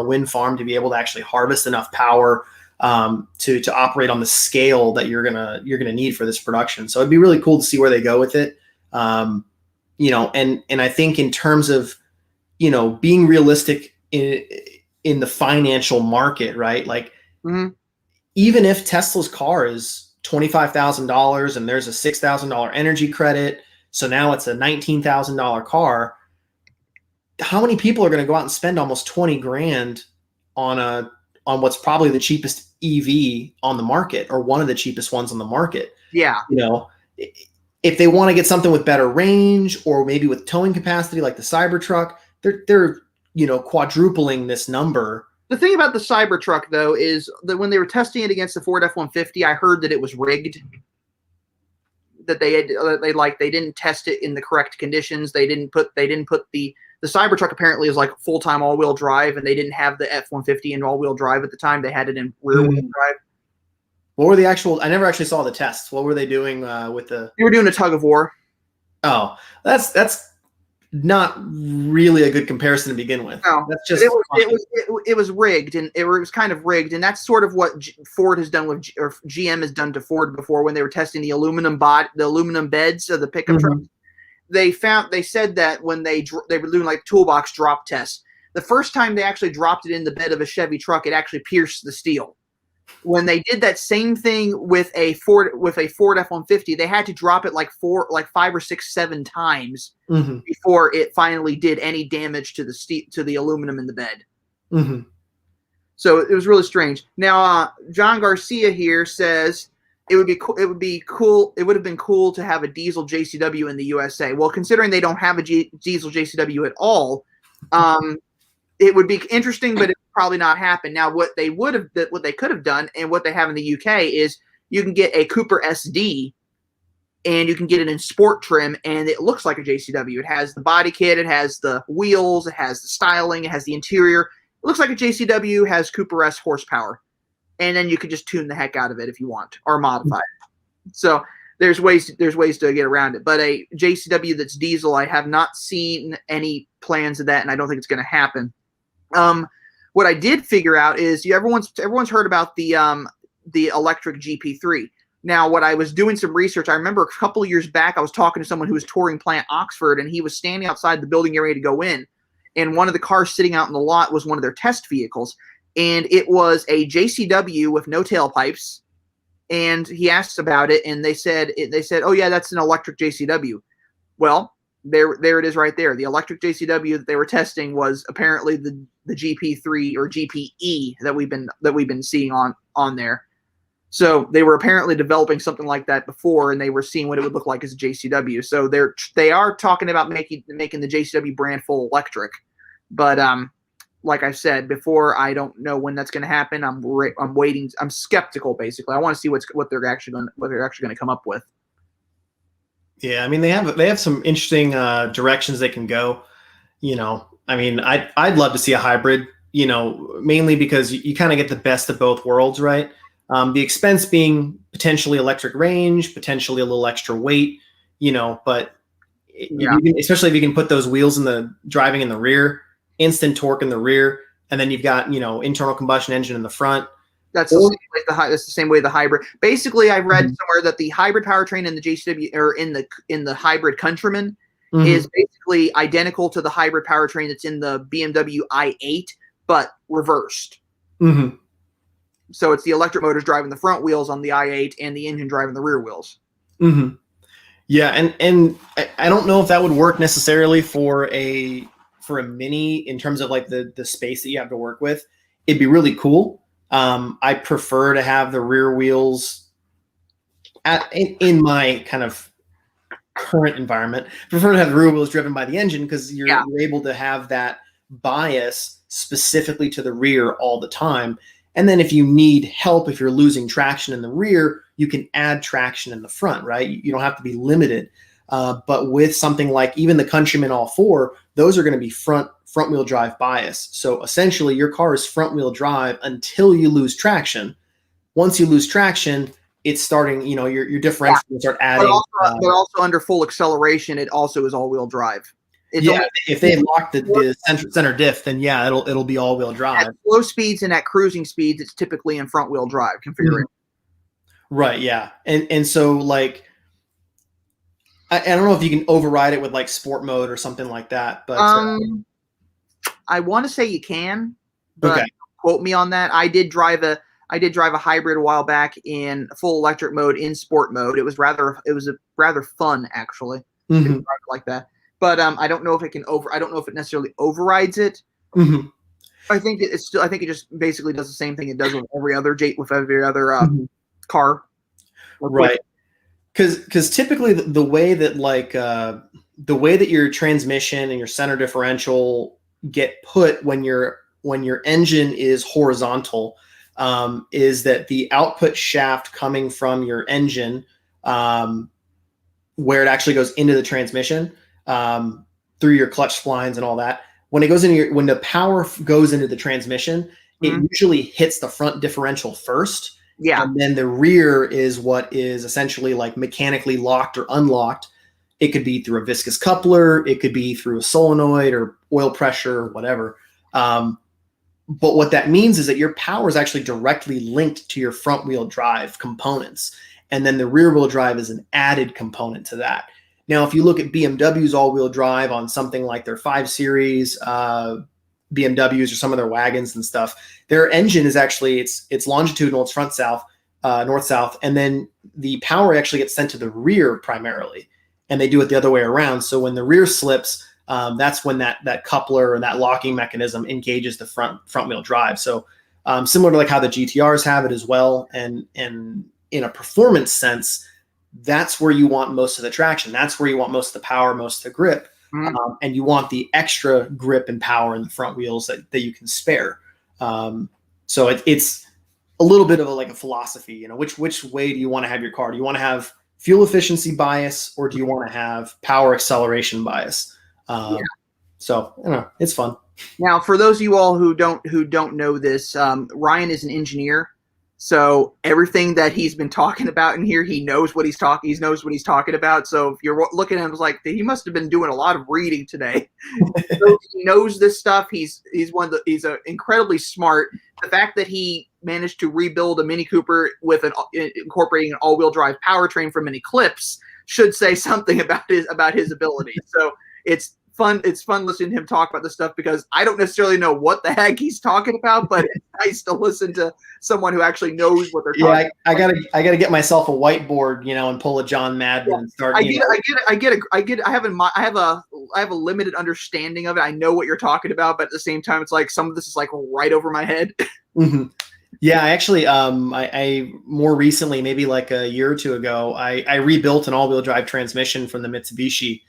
wind farm to be able to actually harvest enough power to operate on the scale that you're gonna need for this production. So it'd be really cool to see where they go with it. And I think in terms of being realistic in the financial market, right? Even if Tesla's car is $25,000 and there's a $6,000 energy credit, so now it's a $19,000 car. How many people are going to go out and spend almost 20 grand on what's probably the cheapest EV on the market or one of the cheapest ones on the market? Yeah. If they want to get something with better range or maybe with towing capacity like the Cybertruck, they're quadrupling this number. The thing about the Cybertruck, though, is that when they were testing it against the Ford F-150, I heard that it was rigged. That they didn't test it in the correct conditions. They didn't put the Cybertruck apparently is like full-time all-wheel drive, and they didn't have the F-150 in all-wheel drive at the time. They had it in rear-wheel drive. What were the actual? I never actually saw the tests. What were they doing with the? They were doing a tug of war. Oh, that's not really a good comparison to begin with. No, that's just it was rigged, and it was kind of rigged, and that's sort of what Ford has done with, or GM has done to Ford before when they were testing the aluminum beds of the pickup trucks. They said that when they were doing like toolbox drop tests, the first time they actually dropped it in the bed of a Chevy truck, it actually pierced the steel. When they did that same thing with a Ford F-150, they had to drop it like 5 or 6, 7 times before it finally did any damage to the aluminum in the bed. So it was really strange. Now, John Garcia here says it would have been cool to have a diesel JCW in the USA. Well, considering they don't have a diesel JCW at all, it would be interesting, but it would probably not happen. Now, what they could have done, and what they have in the UK, is you can get a Cooper SD, and you can get it in sport trim, and it looks like a JCW. It has the body kit, it has the wheels, it has the styling, it has the interior. It looks like a JCW, has Cooper S horsepower, and then you could just tune the heck out of it if you want, or modify it. So there's ways to get around it. But a JCW that's diesel, I have not seen any plans of that, and I don't think it's going to happen. What I did figure out is everyone's heard about the electric GP3. Now, what I was doing some research, I remember a couple of years back, I was talking to someone who was touring Plant Oxford, and he was standing outside the building getting ready to go in, and one of the cars sitting out in the lot was one of their test vehicles, and it was a JCW with no tailpipes. And he asked about it, and they said, "Oh yeah, that's an electric JCW." Well, there it is right there. The electric JCW that they were testing was apparently the GP3 or GPE that we've been seeing on there. So they were apparently developing something like that before, and they were seeing what it would look like as a JCW. So they are talking about making the JCW brand full electric, but like I said before, I don't know when that's going to happen. I'm waiting. I'm skeptical, basically. I want to see what they're actually going to come up with. Yeah, I mean they have some interesting directions they can go. I mean I'd love to see a hybrid. Mainly because you kind of get the best of both worlds, right? The expense being potentially electric range, potentially a little extra weight, but especially if you can put those wheels driving in the rear, instant torque in the rear, and then you've got internal combustion engine in the front. That's the same way the hybrid. Basically, I read somewhere that the hybrid powertrain in the JCW or in the hybrid Countryman is basically identical to the hybrid powertrain that's in the BMW i8, but reversed. So it's the electric motors driving the front wheels on the i8 and the engine driving the rear wheels. Yeah, and I don't know if that would work necessarily for a Mini in terms of like the space that you have to work with. It'd be really cool. I prefer to have the rear wheels in my kind of current environment. Prefer to have the rear wheels driven by the engine because you're able to have that bias specifically to the rear all the time. And then if you need help, if you're losing traction in the rear, you can add traction in the front, right? You don't have to be limited. But with something like even the Countryman All 4, those are going to be front wheel drive bias. So essentially your car is front wheel drive until you lose traction. Once you lose traction, it's starting, your differential will start adding. But also under full acceleration, it also is all wheel drive. If they lock the center diff, then it'll be all wheel drive. At slow speeds and at cruising speeds, it's typically in front wheel drive configuration. Right. Yeah. And so like, I don't know if you can override it with like sport mode or something like that, but I want to say you can, but don't quote me on that. I did drive a hybrid a while back in full electric mode in sport mode. It was rather fun actually to drive like that. But I don't know if it necessarily overrides it. I think it just basically does the same thing it does with every other car. Right. Because typically the way that your transmission and your center differential get put when your engine is horizontal is that the output shaft coming from your engine, where it actually goes into the transmission, through your clutch splines and all that. When it goes into when the power goes into the transmission, it usually hits the front differential first. Yeah. And then the rear is what is essentially like mechanically locked or unlocked. It could be through a viscous coupler. It could be through a solenoid or oil pressure or whatever. But what that means is that your power is actually directly linked to your front wheel drive components. And then the rear wheel drive is an added component to that. Now, if you look at BMW's all-wheel drive on something like their 5 Series BMWs or some of their wagons and stuff, their engine is actually, it's longitudinal, it's front south, north south, and then the power actually gets sent to the rear primarily, and they do it the other way around. So when the rear slips, that's when that coupler or that locking mechanism engages the front wheel drive. So similar to like how the GTRs have it as well, and in a performance sense, that's where you want most of the traction. That's where you want most of the power, most of the grip. And you want the extra grip and power in the front wheels that you can spare. So it's a little bit of like a philosophy, you know, which way do you want to have your car? Do you want to have fuel efficiency bias, or do you want to have power acceleration bias? So, you know, it's fun. Now, for those of you all who don't know this, Ryan is an engineer. So everything that he's been talking about in here, he knows what he's talking. He knows what he's talking about. So if you're looking at him, it's like he must have been doing a lot of reading today. So he knows this stuff. He's incredibly smart. The fact that he managed to rebuild a Mini Cooper with incorporating an all-wheel drive powertrain from an Eclipse should say something about his ability. So it's fun. It's fun listening to him talk about this stuff, because I don't necessarily know what the heck he's talking about, but it's nice to listen to someone who actually knows what they're talking about. I gotta get myself a whiteboard, you know, and pull a John Madden and start. I have a limited understanding of it. I know what you're talking about, but at the same time, it's like some of this is like right over my head. Yeah, I actually, I more recently, maybe like a year or two ago, I rebuilt an all-wheel drive transmission from the Mitsubishi.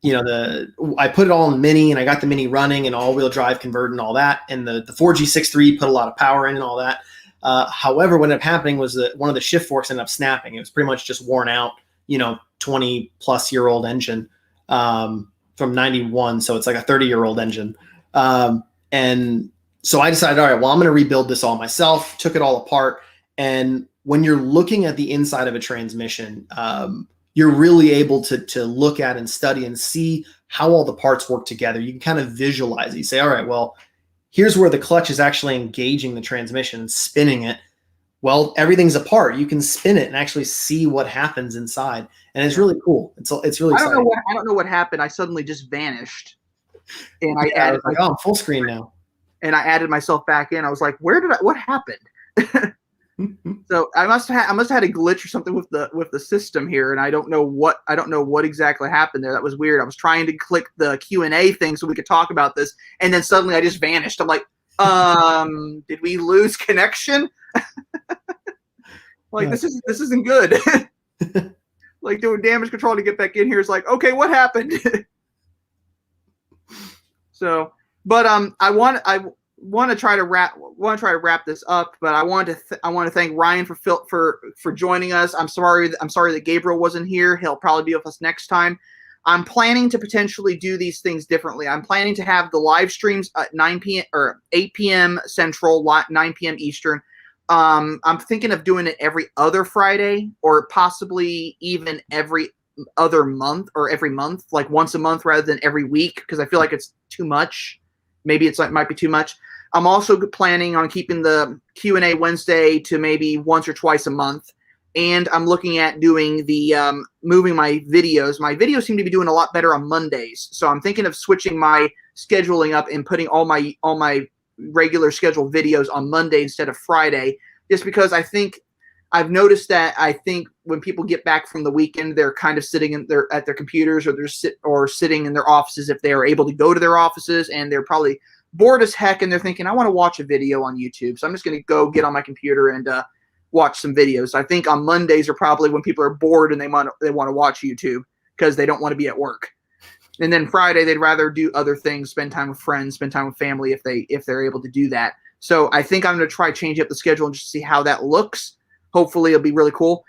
You know, I put it all in the Mini, and I got the Mini running and all-wheel drive converter and all that. And the 4G63 put a lot of power in and all that. However, what ended up happening was that one of the shift forks ended up snapping. It was pretty much just worn out, you know, 20-plus-year-old engine from 91. So it's like a 30-year-old engine. And so I decided, all right, well, I'm going to rebuild this all myself, took it all apart. And when you're looking at the inside of a transmission, you're really able to look at and study and see how all the parts work together. You can kind of visualize it. You say, all right, well, here's where the clutch is actually engaging the transmission and spinning it. Well, everything's apart. You can spin it and actually see what happens inside. And it's really cool. It's really exciting. I don't know what happened. I suddenly just vanished. And I added I'm full screen now. And I added myself back in. I was like, what happened? So I must have had a glitch or something with the system here, and I don't know what exactly happened there. That was weird. I was trying to click the Q&A thing so we could talk about this, and then suddenly I just vanished. I'm like, did we lose connection? Like this isn't good. Like doing damage control to get back in here is like, okay, what happened? So, but I want to try to wrap this up, but I want to thank Ryan for joining us. I'm sorry that Gabriel wasn't here. He'll probably be with us next time. I'm planning to potentially do these things differently. I'm planning to have the live streams at 9 p.m. or 8 p.m. Central, 9 p.m. Eastern. I'm thinking of doing it every other Friday, or possibly even every other month, or every month, like once a month rather than every week, because I feel like it's too much. Maybe it might be too much. I'm also planning on keeping the Q&A Wednesday to maybe once or twice a month. And I'm looking at doing the moving my videos. My videos seem to be doing a lot better on Mondays. So I'm thinking of switching my scheduling up and putting all my regular scheduled videos on Monday instead of Friday, just because I've noticed that when people get back from the weekend, they're kind of sitting at their computers, or they're sitting in their offices if they are able to go to their offices, and they're probably bored as heck, and they're thinking, I want to watch a video on YouTube. So I'm just going to go get on my computer and watch some videos. I think on Mondays are probably when people are bored and they want to watch YouTube because they don't want to be at work. And then Friday, they'd rather do other things, spend time with friends, spend time with family if they're able to do that. So I think I'm going to try changing up the schedule and just see how that looks. Hopefully, it'll be really cool.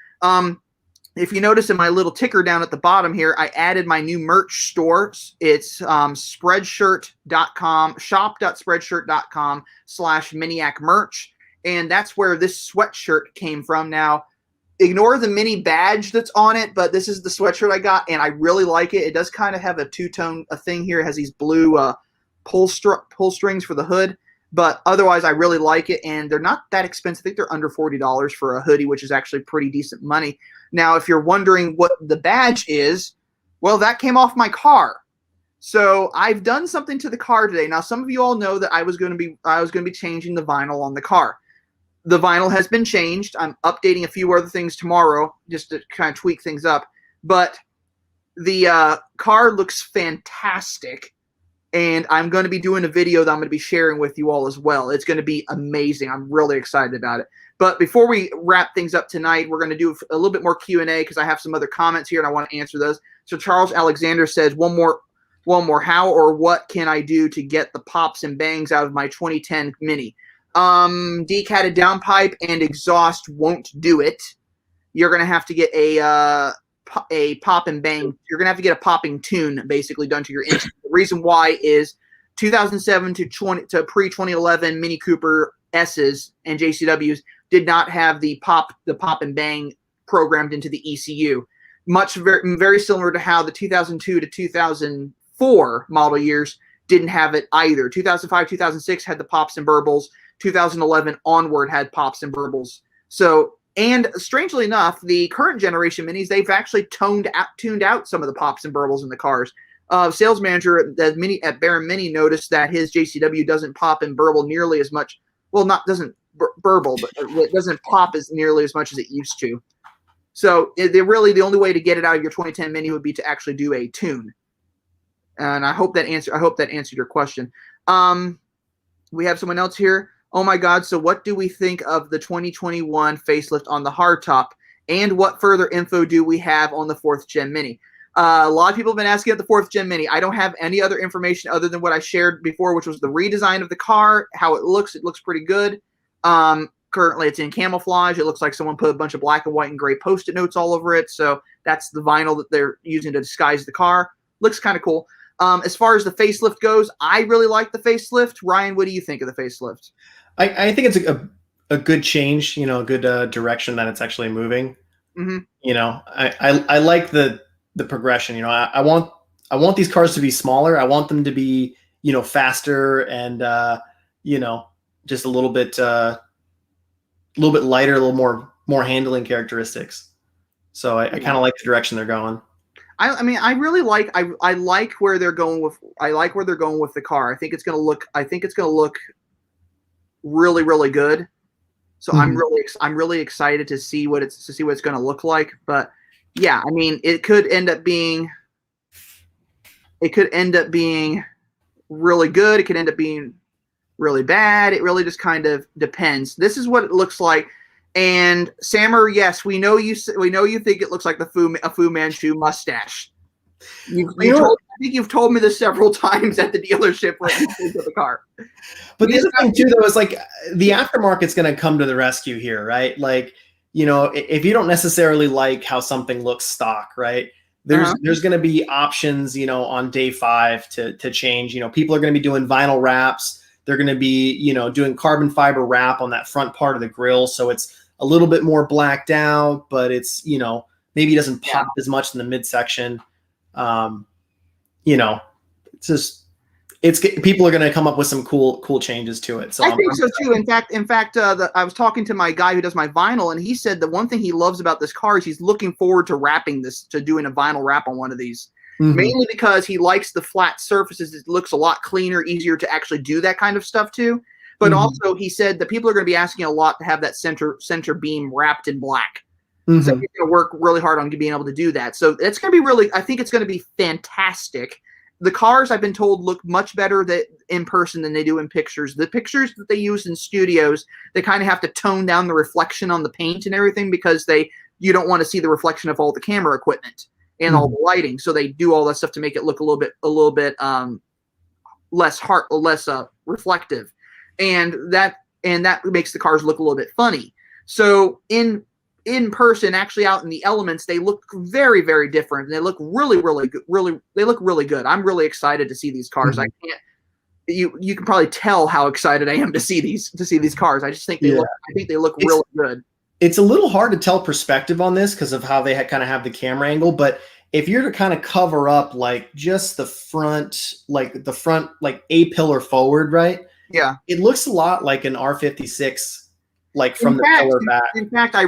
If you notice in my little ticker down at the bottom here, I added my new merch store. It's spreadshirt.com, shop.spreadshirt.com/Miniac merch. And that's where this sweatshirt came from. Now, ignore the mini badge that's on it, but this is the sweatshirt I got, and I really like it. It does kind of have a two-tone thing here. It has these blue pull strings for the hood, but otherwise I really like it, and they're not that expensive. I think they're under $40 for a hoodie, which is actually pretty decent money. Now, if you're wondering what the badge is, well, that came off my car. So I've done something to the car today. Now, some of you all know that I was going to be changing the vinyl on the car. The vinyl has been changed. I'm updating a few other things tomorrow just to kind of tweak things up. But the car looks fantastic, and I'm going to be doing a video that I'm going to be sharing with you all as well. It's going to be amazing. I'm really excited about it. But before we wrap things up tonight, we're going to do a little bit more Q&A because I have some other comments here and I want to answer those. So Charles Alexander says, one more. How or what can I do to get the pops and bangs out of my 2010 Mini? Decatted downpipe and exhaust won't do it. You're going to have to get a pop and bang. You're going to have to get a popping tune basically done to your engine. The reason why is 2007 to pre-2011 Mini Cooper S's and JCWs did not have the pop and bang programmed into the ECU. Very similar to how the 2002 to 2004 model years didn't have it either. 2005, 2006 had the pops and burbles. 2011 onward had pops and burbles. So, and strangely enough, the current generation Minis, they've actually tuned out some of the pops and burbles in the cars. Sales manager at Baron Mini noticed that his JCW doesn't pop and burble nearly as much. Well, doesn't burble, but it doesn't pop as nearly as much as it used to. So, the only way to get it out of your 2010 Mini would be to actually do a tune. And I hope that answered your question. We have someone else here. Oh my God, so what do we think of the 2021 facelift on the hardtop? And what further info do we have on the 4th Gen Mini? A lot of people have been asking about the 4th Gen Mini. I don't have any other information other than what I shared before, which was the redesign of the car, how it looks. It looks pretty good. Currently, it's in camouflage. It looks like someone put a bunch of black and white and gray Post-it notes all over it. So that's the vinyl that they're using to disguise the car. Looks kind of cool. As far as the facelift goes, I really like the facelift. Ryan, what do you think of the facelift? I think it's a good change, a good direction that it's actually moving. Mm-hmm. I like the progression. I want these cars to be smaller. I want them to be, faster and just a little bit lighter, a little more handling characteristics. So I kind of like the direction they're going. I mean, I really like. I like where they're going with. I like where they're going with the car. I think it's going to look really, really good. So mm-hmm. I'm really excited to see what it's going to look like. But yeah, I mean, it could end up being really good. It could end up being really bad. It really just kind of depends. This is what it looks like. And Sammer, yes, we know you think it looks like a Fu Manchu mustache. I think you've told me this several times at the dealership when you think of the car. But the other thing too, though, is like the aftermarket's going to come to the rescue here, right? Like, if you don't necessarily like how something looks stock, right? There's going to be options, on day 5 to change. People are going to be doing vinyl wraps. They're going to be, doing carbon fiber wrap on that front part of the grille, so it's a little bit more blacked out, but it's maybe doesn't pop as much in the midsection. It's people are going to come up with some cool changes to it. So I think so too. In fact, I was talking to my guy who does my vinyl, and he said the one thing he loves about this car is he's looking forward to doing a vinyl wrap on one of these. Mm-hmm. Mainly because he likes the flat surfaces. It looks a lot cleaner, easier to actually do that kind of stuff too. But mm-hmm. also, he said that people are going to be asking a lot to have that center beam wrapped in black. Mm-hmm. So he's going to work really hard on being able to do that. So it's going to be I think it's going to be fantastic. The cars, I've been told, look much better in person than they do in pictures. The pictures that they use in studios, they kind of have to tone down the reflection on the paint and everything because you don't want to see the reflection of all the camera equipment. and all the lighting. So they do all that stuff to make it look a little bit less reflective, and that makes the cars look a little bit funny. So in person, actually out in the elements, they look very, very different. And they look really, really good. They look really good. I'm really excited to see these cars. I can't. You can probably tell how excited I am to see these cars. I just think they look really good. It's a little hard to tell perspective on this because of how they kind of have the camera angle, but if you're to kind of cover up like just the front, like a pillar forward, right? Yeah. It looks a lot like an R56, like from the pillar back. In fact, I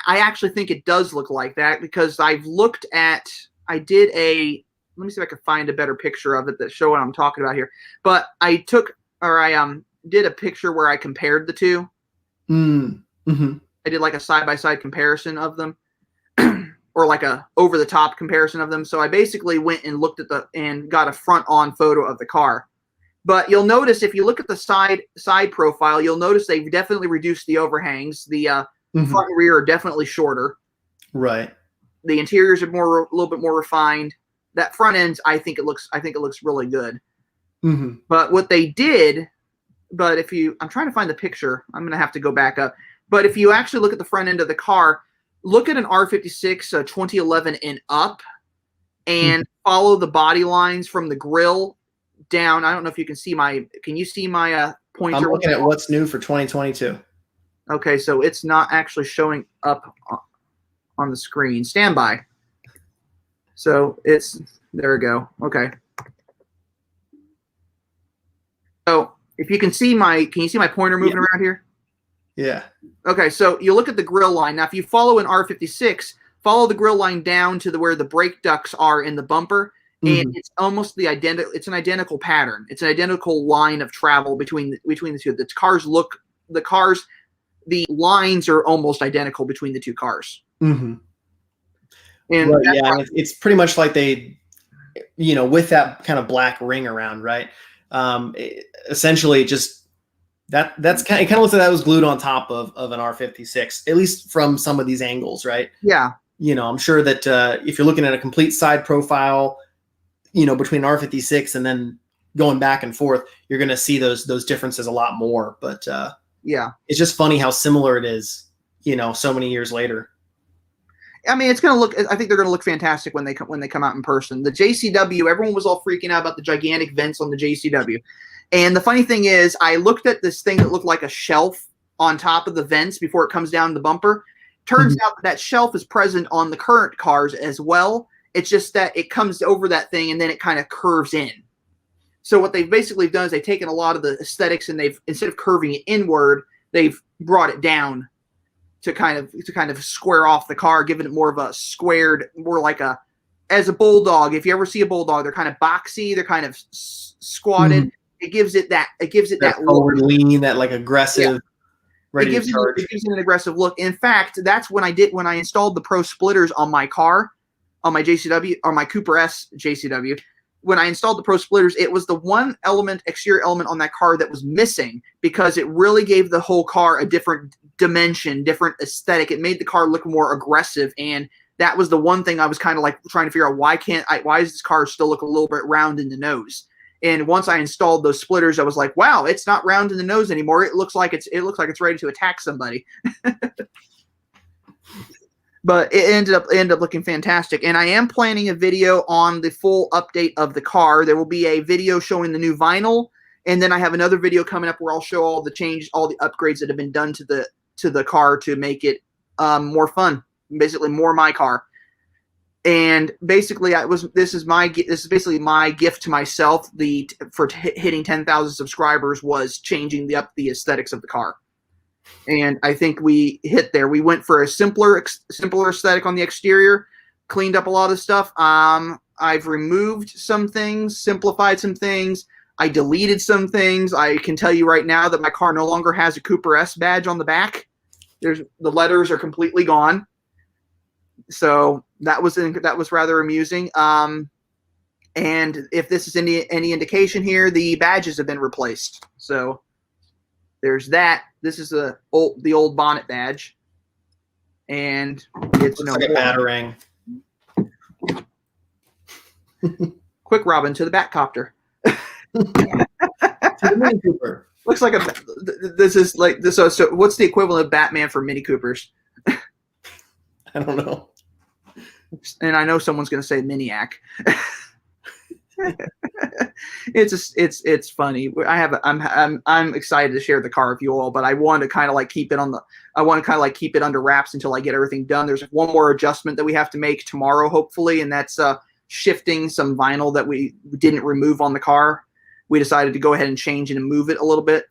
actually think it does look like that because let me see if I can find a better picture of it that show what I'm talking about here. But I did a picture where I compared the two. Mm-hmm. I did like a side-by-side comparison of them. Or like a over-the-top comparison of them. So I basically went and looked at and got a front-on photo of the car. But you'll notice if you look at the side profile, you'll notice they've definitely reduced the overhangs. The front and rear are definitely shorter. Right. The interiors are a little bit more refined. That front end, I think it looks really good. Mm-hmm. But what they did, I'm trying to find the picture. I'm gonna have to go back up. But if you actually look at the front end of the car, look at an R56 2011 and up, and follow the body lines from the grill down. I don't know if you can see my. Can you see my pointer? I'm looking at what's new for 2022. Okay, so it's not actually showing up on the screen. Stand by. So there we go. Okay. So if you can see can you see my pointer moving around here? Yeah. Okay, so you look at the grill line. Now, if you follow an R56, follow the grill line down to where the brake ducts are in the bumper, and it's almost it's an identical pattern. It's an identical line of travel between the two. The lines are almost identical between the two cars. Mm-hmm. And right, it's pretty much like they, with that kind of black ring around, right? Essentially, just. That's kind of looks like that was glued on top of an R56, at least from some of these angles, right? Yeah. I'm sure that if you're looking at a complete side profile, between R56 and then going back and forth, you're going to see those differences a lot more. But yeah, it's just funny how similar it is, so many years later. I mean, it's going to look. I think they're going to look fantastic when they come out in person. The JCW, everyone was all freaking out about the gigantic vents on the JCW. And the funny thing is, I looked at this thing that looked like a shelf on top of the vents before it comes down the bumper. Turns out that shelf is present on the current cars as well. It's just that it comes over that thing and then it kind of curves in. So what they've basically done is they've taken a lot of the aesthetics and instead of curving it inward, they've brought it down to kind of square off the car, giving it more of a squared, more like as a bulldog. If you ever see a bulldog, they're kind of boxy, they're kind of squatted. It gives it that forward lean, that like aggressive. Yeah. It gives it an aggressive look. In fact, that's when I installed the Pro splitters on my car, on my JCW, or my Cooper S JCW. When I installed the Pro splitters, it was the one exterior element on that car that was missing because it really gave the whole car a different dimension, different aesthetic. It made the car look more aggressive, and that was the one thing I was kind of like trying to figure out why does this car still look a little bit round in the nose? And once I installed those splitters, I was like, wow, it's not round in the nose anymore. It looks like it's ready to attack somebody. But it ended up looking fantastic. And I am planning a video on the full update of the car. There will be a video showing the new vinyl, and then I have another video coming up where I'll show all the changes, all the upgrades that have been done to the car to make it more fun, basically more my car. And basically, this is basically my gift to myself. For hitting 10,000 subscribers was changing the aesthetics of the car, and I think we hit there. We went for a simpler aesthetic on the exterior, cleaned up a lot of stuff. I've removed some things, simplified some things. I deleted some things. I can tell you right now that my car no longer has a Cooper S badge on the back. The letters are completely gone. So that was rather amusing. And if this is any indication here, the badges have been replaced. So there's that. This is the old bonnet badge, and it's looks like a batarang. Quick, Robin, to the Batcopter. To the Mini Cooper. Looks like this is like this. So what's the equivalent of Batman for Mini Coopers? I don't know. And I know someone's going to say Miniac. It's funny. I'm excited to share the car with you all, but I want to kind of like keep it keep it under wraps until I get everything done. There's one more adjustment that we have to make tomorrow, hopefully, and that's shifting some vinyl that we didn't remove on the car. We decided to go ahead and change it and move it a little bit.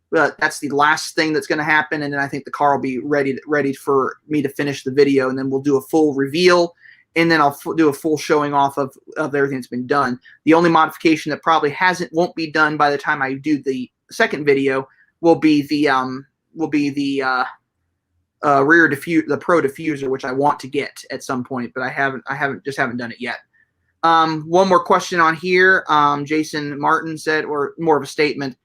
But that's the last thing that's going to happen, and then I think the car will be ready for me to finish the video, and then we'll do a full reveal, and then I'll do a full showing off of everything that's been done. The only modification that probably won't be done by the time I do the second video will be the rear the Pro diffuser, which I want to get at some point, but I haven't done it yet. One more question on here. Jason Martin said, or more of a statement.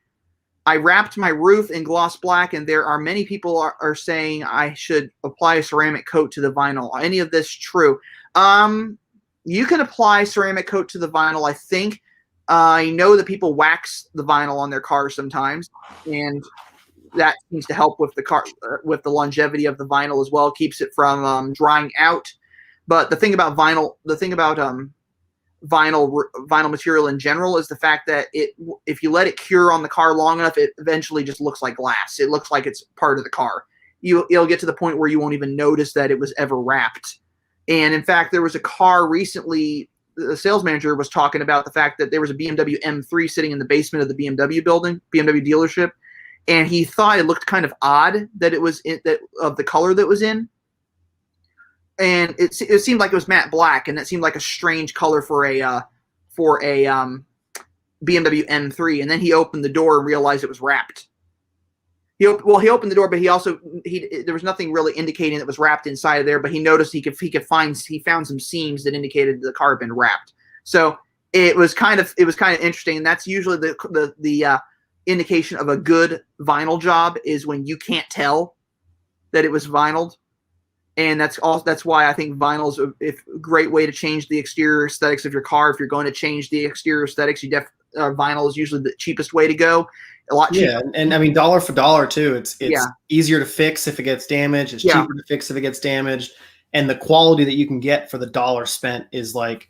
I wrapped my roof in gloss black, and there are many people are saying I should apply a ceramic coat to the vinyl. Any of this true? You can apply ceramic coat to the vinyl, I think. I know that people wax the vinyl on their cars sometimes, and that seems to help with the car, with the longevity of the vinyl as well. Keeps it from drying out. But the thing about vinyl, vinyl material in general is the fact that if you let it cure on the car long enough, it eventually just looks like glass. It looks like it's part of the car. It'll get to the point where you won't even notice that it was ever wrapped. And in fact, there was a car recently, the sales manager was talking about the fact that there was a BMW M3 sitting in the basement of the BMW dealership, and he thought it looked kind of odd that it was of the color that was in. And it seemed like it was matte black, and that seemed like a strange color for a BMW M3. And then he opened the door and realized it was wrapped. He opened the door, but there was nothing really indicating it was wrapped inside of there. But he noticed he found some seams that indicated the car had been wrapped. So it was kind of interesting. And that's usually the indication of a good vinyl job, is when you can't tell that it was vinyled. And that's why I think vinyl is a great way to change the exterior aesthetics of your car. If you're going to change the exterior aesthetics, vinyl is usually the cheapest way to go. A lot cheaper. Yeah, and I mean, dollar for dollar too. It's easier to fix if it gets damaged. It's cheaper to fix if it gets damaged. And the quality that you can get for the dollar spent is like,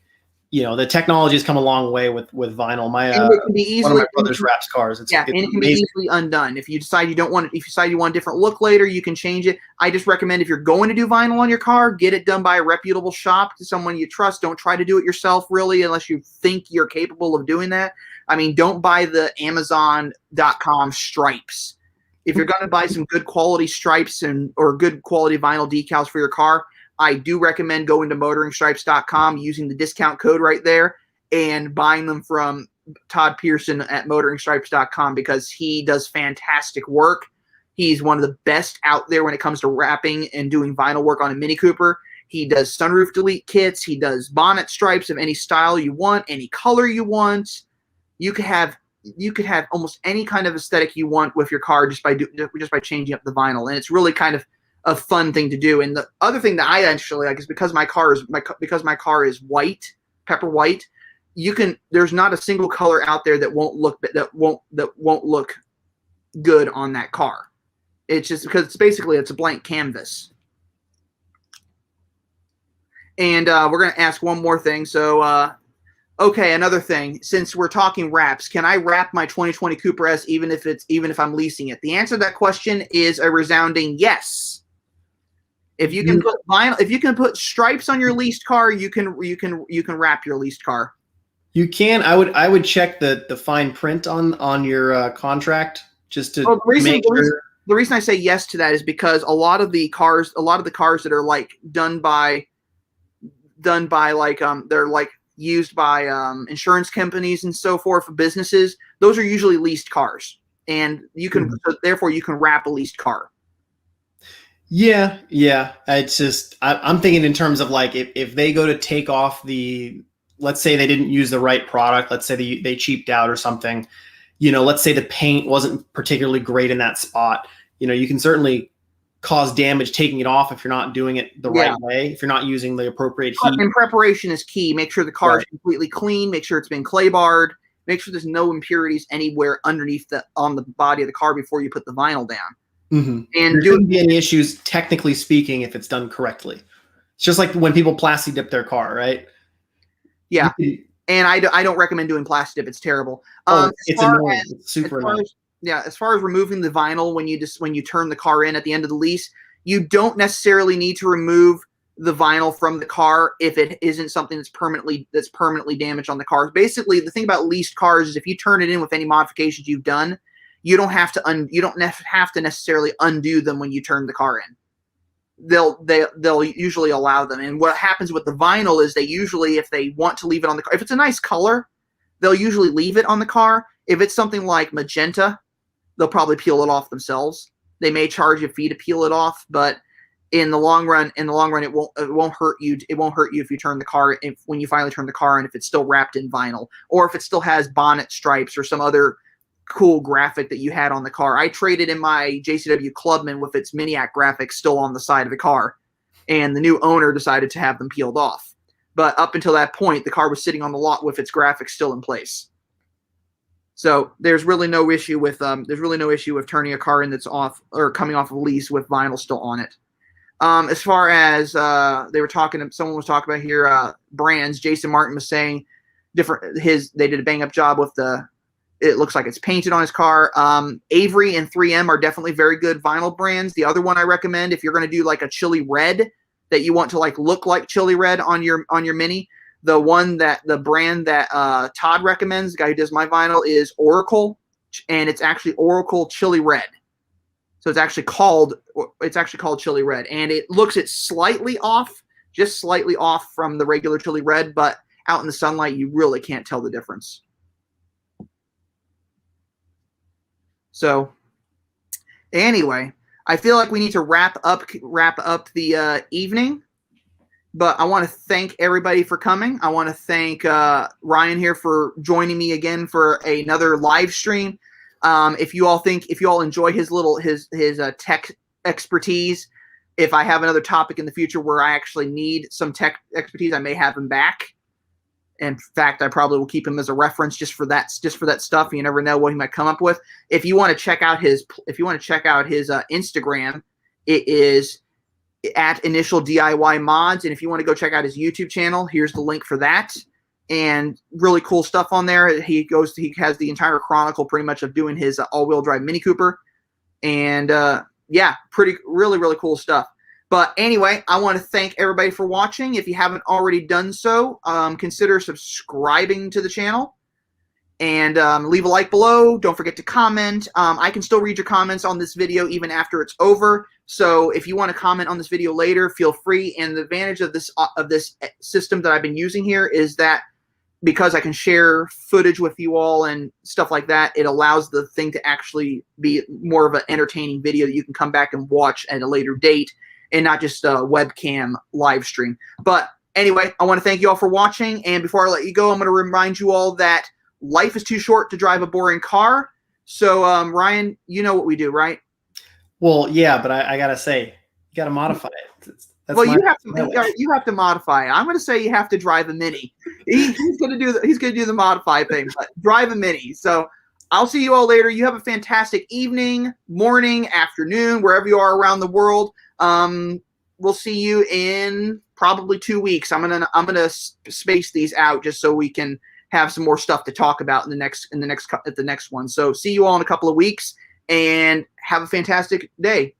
the technology has come a long way with vinyl. One of my brother's wraps cars. And it can be easily undone. If you decide you don't want it, if you decide you want a different look later, you can change it. I just recommend, if you're going to do vinyl on your car, get it done by a reputable shop, to someone you trust. Don't try to do it yourself, really, unless you think you're capable of doing that. I mean, don't buy the Amazon.com stripes. If you're going to buy some good quality stripes or good quality vinyl decals for your car, I do recommend going to motoringstripes.com, using the discount code right there, and buying them from Todd Pearson at motoringstripes.com, because he does fantastic work. He's one of the best out there when it comes to wrapping and doing vinyl work on a Mini Cooper. He does sunroof delete kits. He does bonnet stripes of any style you want, any color you want. You could have almost any kind of aesthetic you want with your car just by changing up the vinyl, and it's really kind of a fun thing to do. And the other thing that I actually like is, because my car is white, pepper white, there's not a single color out there that won't look good on that car. It's just because it's a blank canvas. And we're going to ask one more thing. So okay, another thing, since we're talking wraps, can I wrap my 2020 Cooper S even if I'm leasing it? The answer to that question is a resounding yes. If you can put vinyl, if you can put stripes on your leased car, you can wrap your leased car. You can. I would check the fine print on your contract, just to make sure. The reason I say yes to that is because a lot of the cars that are like done by like they're like used by insurance companies and so forth, for businesses, those are usually leased cars, and so therefore you can wrap a leased car. Yeah. It's just I'm thinking in terms of like if they go to take off let's say they didn't use the right product, let's say they cheaped out or something, let's say the paint wasn't particularly great in that spot, you can certainly cause damage taking it off if you're not doing it the right way, if you're not using the appropriate heat. And preparation is key. Make sure the car is completely clean. Make sure it's been clay barred. Make sure there's no impurities anywhere underneath on the body of the car before you put the vinyl down. And there shouldn't be any issues, technically speaking, if it's done correctly. It's just like when people plastic dip their car, right? Yeah, and I don't recommend doing plastic dip. It's terrible. It's annoying. It's super annoying. As far as removing the vinyl when you turn the car in at the end of the lease, you don't necessarily need to remove the vinyl from the car if it isn't something that's permanently damaged on the car. Basically, the thing about leased cars is if you turn it in with any modifications you've done, you don't have to necessarily undo them when you turn the car in. They'll usually allow them. And what happens with the vinyl is they usually, if they want to leave it on the car, if it's a nice color, they'll usually leave it on the car. If it's something like magenta, they'll probably peel it off themselves. They may charge a fee to peel it off, but in the long run, it won't hurt you. It won't hurt you if you turn the car when you finally turn the car in, if it's still wrapped in vinyl, or if it still has bonnet stripes or some other cool graphic that you had on the car. I traded in my JCW Clubman with its Miniac graphics still on the side of the car, and the new owner decided to have them peeled off. But up until that point, the car was sitting on the lot with its graphics still in place. So there's really no issue with turning a car in that's off or coming off of a lease with vinyl still on it. As far as someone was talking about here, brands. Jason Martin was saying they did a bang up job with it looks like it's painted on his car. Avery and 3M are definitely very good vinyl brands. The other one I recommend, if you're going to do like a chili red that you want to like look like chili red on your Mini, the brand that Todd recommends, the guy who does my vinyl, is Oracle, and it's actually Oracle Chili Red. So it's actually called Chili Red, and it's slightly off, just slightly off from the regular Chili Red, but out in the sunlight you really can't tell the difference. So anyway, I feel like we need to wrap up the evening, but I want to thank everybody for coming. I want to thank Ryan here for joining me again for another live stream. If you all enjoy his tech expertise, if I have another topic in the future where I actually need some tech expertise, I may have him back. In fact, I probably will keep him as a reference just for that stuff. You never know what he might come up with. If you want to check out his Instagram, it is at Initial DIY Mods, and if you want to go check out his YouTube channel, here's the link for that. And really cool stuff on there. He has the entire chronicle pretty much of doing his all-wheel drive Mini Cooper, and really cool stuff. But anyway, I want to thank everybody for watching. If you haven't already done so, consider subscribing to the channel and leave a like below. Don't forget to comment. I can still read your comments on this video even after it's over. So if you want to comment on this video later, feel free. And the advantage of this system that I've been using here is that because I can share footage with you all and stuff like that, it allows the thing to actually be more of an entertaining video that you can come back and watch at a later date, and not just a webcam live stream. But anyway, I want to thank you all for watching. And before I let you go, I'm going to remind you all that life is too short to drive a boring car. So, Ryan, you know what we do, right? Well, yeah, but I got to say, you got to modify it. You have to modify it. I'm going to say you have to drive a Mini. He's going to do the modify thing, but drive a Mini. So I'll see you all later. You have a fantastic evening, morning, afternoon, wherever you are around the world. We'll see you in probably 2 weeks. I'm gonna space these out just so we can have some more stuff to talk about at the next one. So see you all in a couple of weeks, and have a fantastic day.